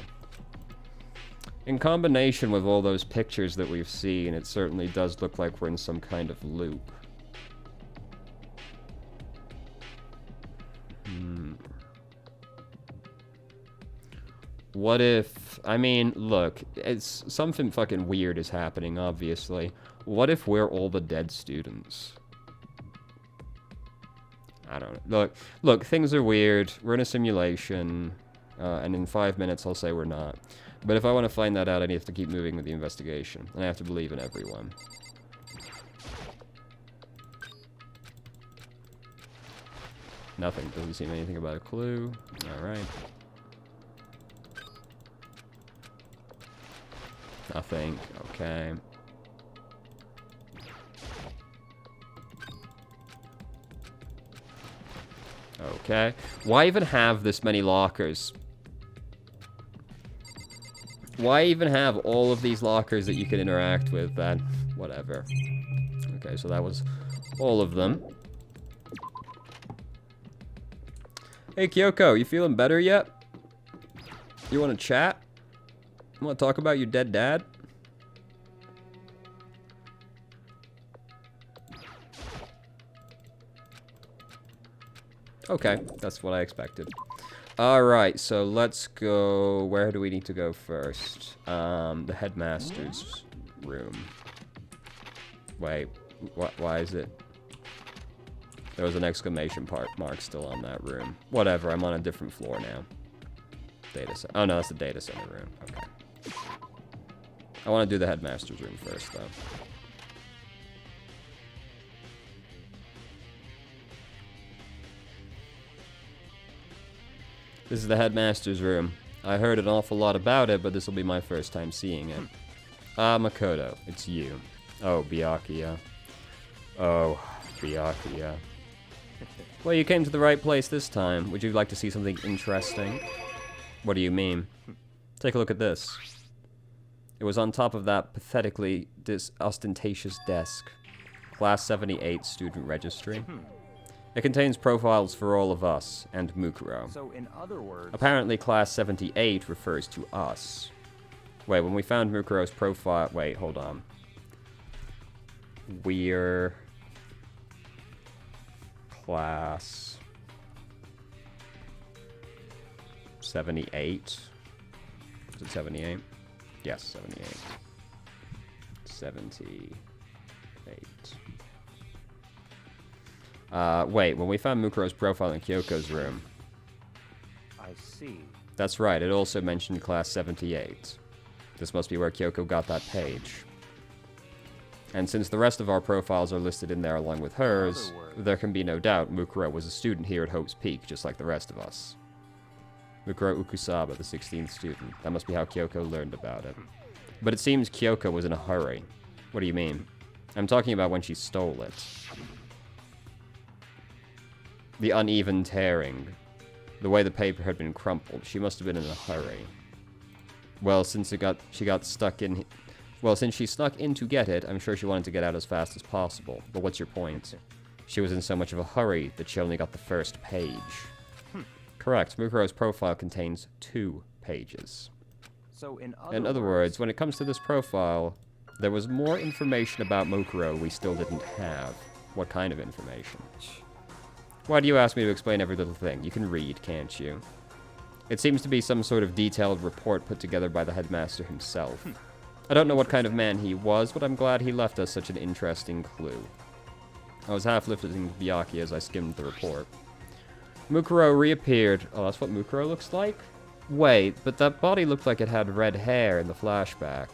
In combination with all those pictures that we've seen, it certainly does look like we're in some kind of loop. What if... I mean, look, it's something fucking weird is happening, obviously. What if we're all the dead students? I don't know. Look, things are weird. We're in a simulation. And in 5 minutes I'll say we're not. But if I want to find that out, I have to keep moving with the investigation. And I have to believe in everyone. Nothing. Doesn't seem anything about a clue. Alright. Nothing. Okay. Okay. Why even have this many lockers? Why even have all of these lockers that you can interact with then? Whatever. Okay, so that was all of them. Hey, Kyoko, you feeling better yet? You want to chat? You want to talk about your dead dad? Okay, that's what I expected. Alright, so let's go... Where do we need to go first? The Headmaster's room. Wait, why is it... There was an exclamation mark still on that room. Whatever, I'm on a different floor now. Data center. Oh no, that's the data center room. Okay. I want to do the Headmaster's room first, though. This is the Headmaster's room. I heard an awful lot about it, but this will be my first time seeing it. Ah, Makoto, it's you. Oh, Byakuya. Oh, Byakuya. Well, you came to the right place this time. Would you like to see something interesting? What do you mean? Take a look at this. It was on top of that pathetically ostentatious desk. Class 78 student registry. It contains profiles for all of us, and Mukuro. So, in other words... Apparently, Class 78 refers to us. Wait, when we found Mukuro's profile... Wait, hold on. We're... Class... 78? Is it 78? Yes, 78. 78. Wait, when we found Mukuro's profile in Kyoko's room... I see. That's right, it also mentioned Class 78. This must be where Kyoko got that page. And since the rest of our profiles are listed in there along with hers, there can be no doubt Mukuro was a student here at Hope's Peak, just like the rest of us. Mukuro Ukusaba, the 16th student. That must be how Kyoko learned about it. But it seems Kyoko was in a hurry. What do you mean? I'm talking about when she stole it. The uneven tearing. The way the paper had been crumpled. She must have been in a hurry. Well, since she got stuck in... Well, since she snuck in to get it, I'm sure she wanted to get out as fast as possible. But what's your point? She was in so much of a hurry that she only got the first page. Correct. Mukuro's profile contains 2 pages. So, in other words, when it comes to this profile, there was more information about Mukuro we still didn't have. What kind of information? Why do you ask me to explain every little thing? You can read, can't you? It seems to be some sort of detailed report put together by the headmaster himself. I don't know what kind of man he was, but I'm glad he left us such an interesting clue. I was half lifting Byakuya as I skimmed the report. Mukuro reappeared. Oh, that's what Mukuro looks like? Wait, but that body looked like it had red hair in the flashback.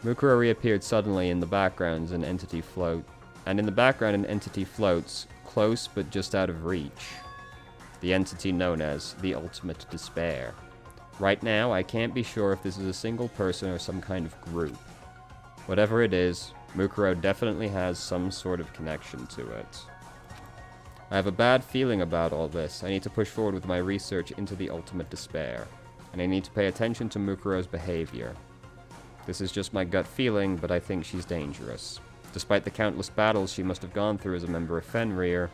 Mukuro reappeared suddenly in the background as an entity float. And in the background an entity floats, close but just out of reach. The entity known as the Ultimate Despair. Right now, I can't be sure if this is a single person or some kind of group. Whatever it is, Mukuro definitely has some sort of connection to it. I have a bad feeling about all this. I need to push forward with my research into the Ultimate Despair. And I need to pay attention to Mukuro's behavior. This is just my gut feeling, but I think she's dangerous. Despite the countless battles she must have gone through as a member of Fenrir,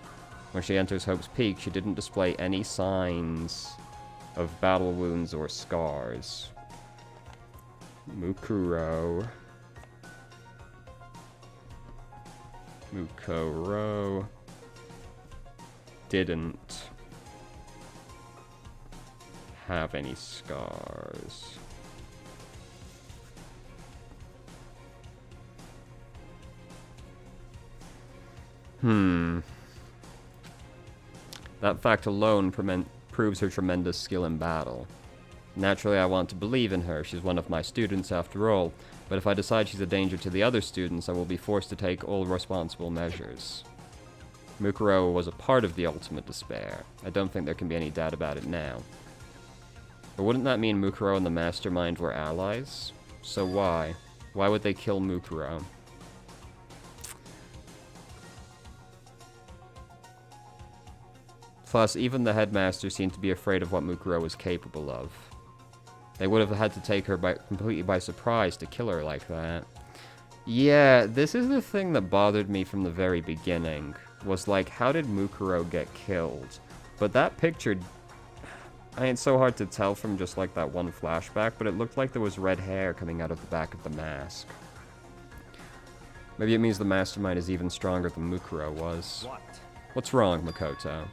when she enters Hope's Peak, she didn't display any signs of battle wounds or scars. Mukuro didn't have any scars. That fact alone proves her tremendous skill in battle. Naturally, I want to believe in her. She's one of my students after all. But if I decide she's a danger to the other students, I will be forced to take all responsible measures. Mukuro was a part of the ultimate despair. I don't think there can be any doubt about it now. But wouldn't that mean Mukuro and the Mastermind were allies? So why? Why would they kill Mukuro? Plus, even the Headmaster seemed to be afraid of what Mukuro was capable of. They would have had to take her completely by surprise to kill her like that. Yeah, this is the thing that bothered me from the very beginning. Was like, how did Mukuro get killed? But that picture... I mean, it's so hard to tell from just like that one flashback, but it looked like there was red hair coming out of the back of the mask. Maybe it means the Mastermind is even stronger than Mukuro was. What? What's wrong, Makoto?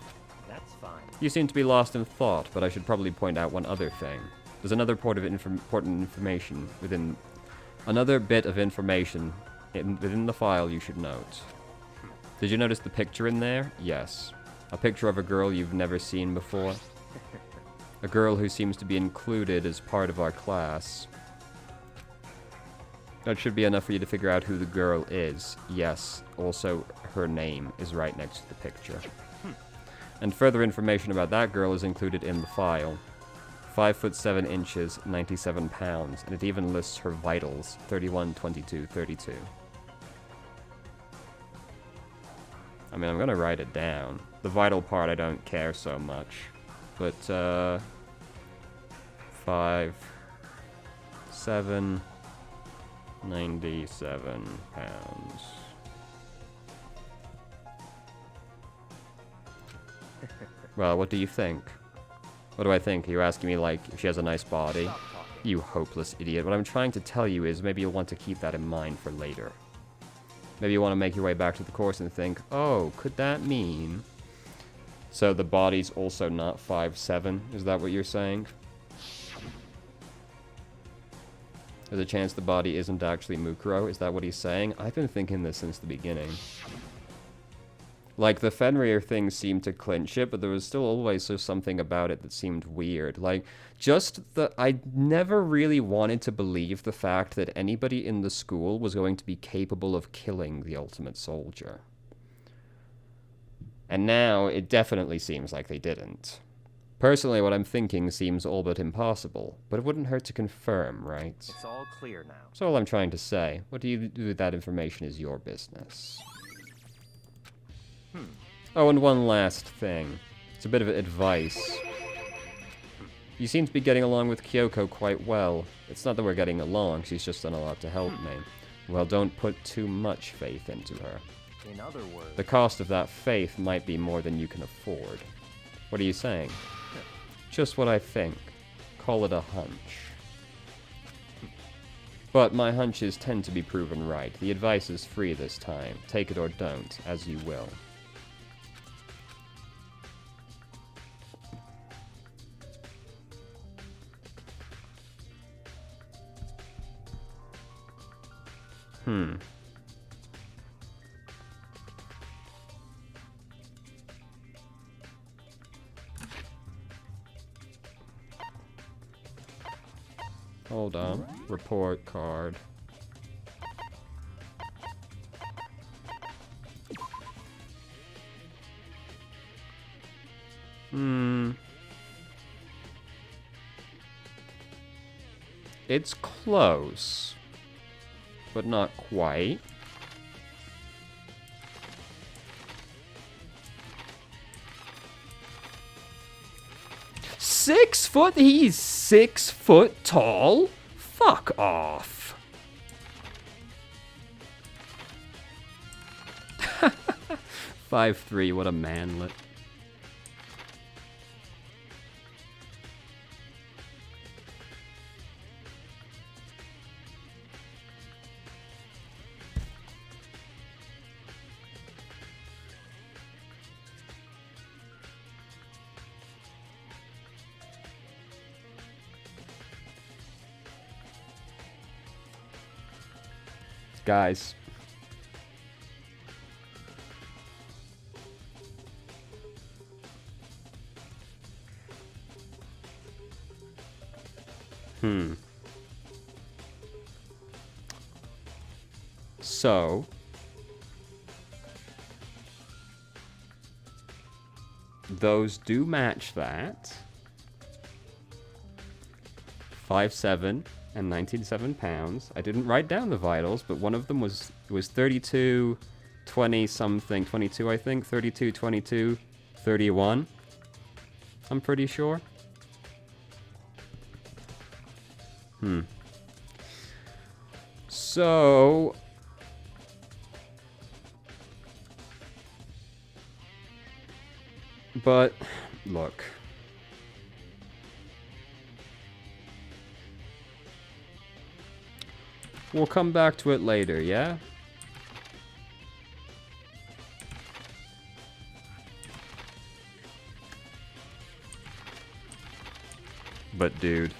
That's fine. You seem to be lost in thought, but I should probably point out one other thing. There's another important information within... Another bit of information within the file you should note. Did you notice the picture in there? Yes. A picture of a girl you've never seen before. A girl who seems to be included as part of our class. That should be enough for you to figure out who the girl is. Yes, also her name is right next to the picture. And further information about that girl is included in the file. 5 foot 7 inches, 97 pounds, and it even lists her vitals, 31, 22, 32. I mean, I'm gonna write it down. The vital part I don't care so much. But, 5, 7, 97 pounds. Well, what do you think? What do I think? Are you asking me, like, if she has a nice body? You hopeless idiot. What I'm trying to tell you is maybe you'll want to keep that in mind for later. Maybe you want to make your way back to the course and think, oh, could that mean... So the body's also not 5'7"? Is that what you're saying? There's a chance the body isn't actually Mukuro? Is that what he's saying? I've been thinking this since the beginning. Like, the Fenrir thing seemed to clinch it, but there was still always just something about it that seemed weird. Like, just the... I never really wanted to believe the fact that anybody in the school was going to be capable of killing the Ultimate Soldier. And now, it definitely seems like they didn't. Personally, what I'm thinking seems all but impossible, but it wouldn't hurt to confirm, right? It's all clear now. That's all I'm trying to say. What do you do with that information is your business. Oh, and one last thing. It's a bit of advice. You seem to be getting along with Kyoko quite well. It's not that we're getting along, she's just done a lot to help me. Well, don't put too much faith into her. In other words... The cost of that faith might be more than you can afford. What are you saying? Just what I think. Call it a hunch. But my hunches tend to be proven right. The advice is free this time. Take it or don't, as you will. Hold on. Report card. It's close, but not quite. He's 6 foot tall? Fuck off. 5'3", what a manlet. Guys. So, those do match that. 5'7" and 97 pounds. I didn't write down the vitals, but one of them was 32, 20 something, 22 I think, 32, 22, 31. I'm pretty sure. So, but look. We'll come back to it later, yeah? But dude.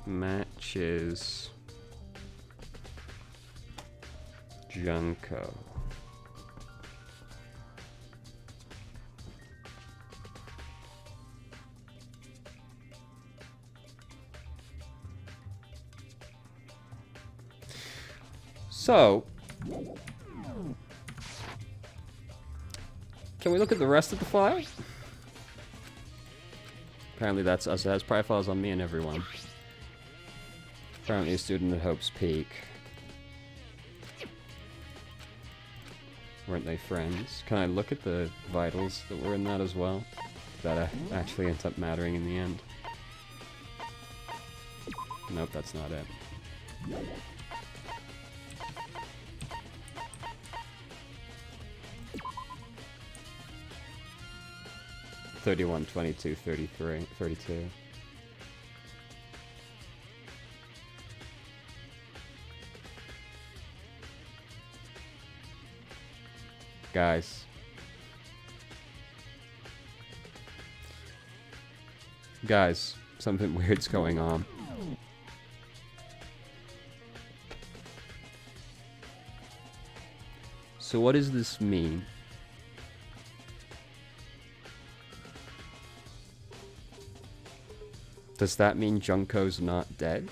Matches Junko. So, can we look at the rest of the file? Apparently that's us. It has profiles on me and everyone. Apparently a student at Hope's Peak. Weren't they friends? Can I look at the vitals that were in that as well? That actually ends up mattering in the end. Nope, that's not it. 31, 22, 33, 32. Guys. Guys, something weird's going on. So what does this mean? Does that mean Junko's not dead?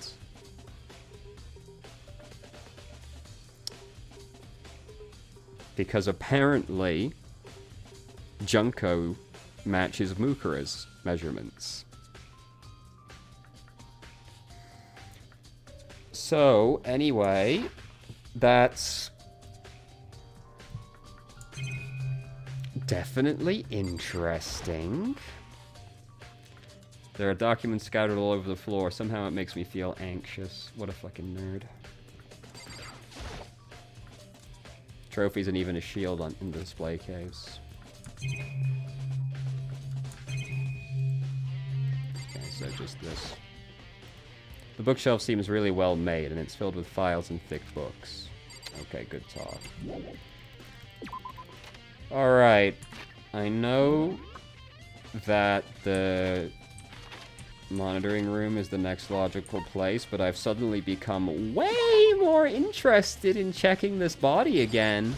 Because apparently, Junko matches Mukura's measurements. So, anyway, that's definitely interesting. There are documents scattered all over the floor. Somehow it makes me feel anxious. What a fucking nerd. Trophies and even a shield in the display case. Okay, so just this. The bookshelf seems really well made, and it's filled with files and thick books. Okay, good talk. Alright. I know that the monitoring room is the next logical place, but I've suddenly become way more interested in checking this body again.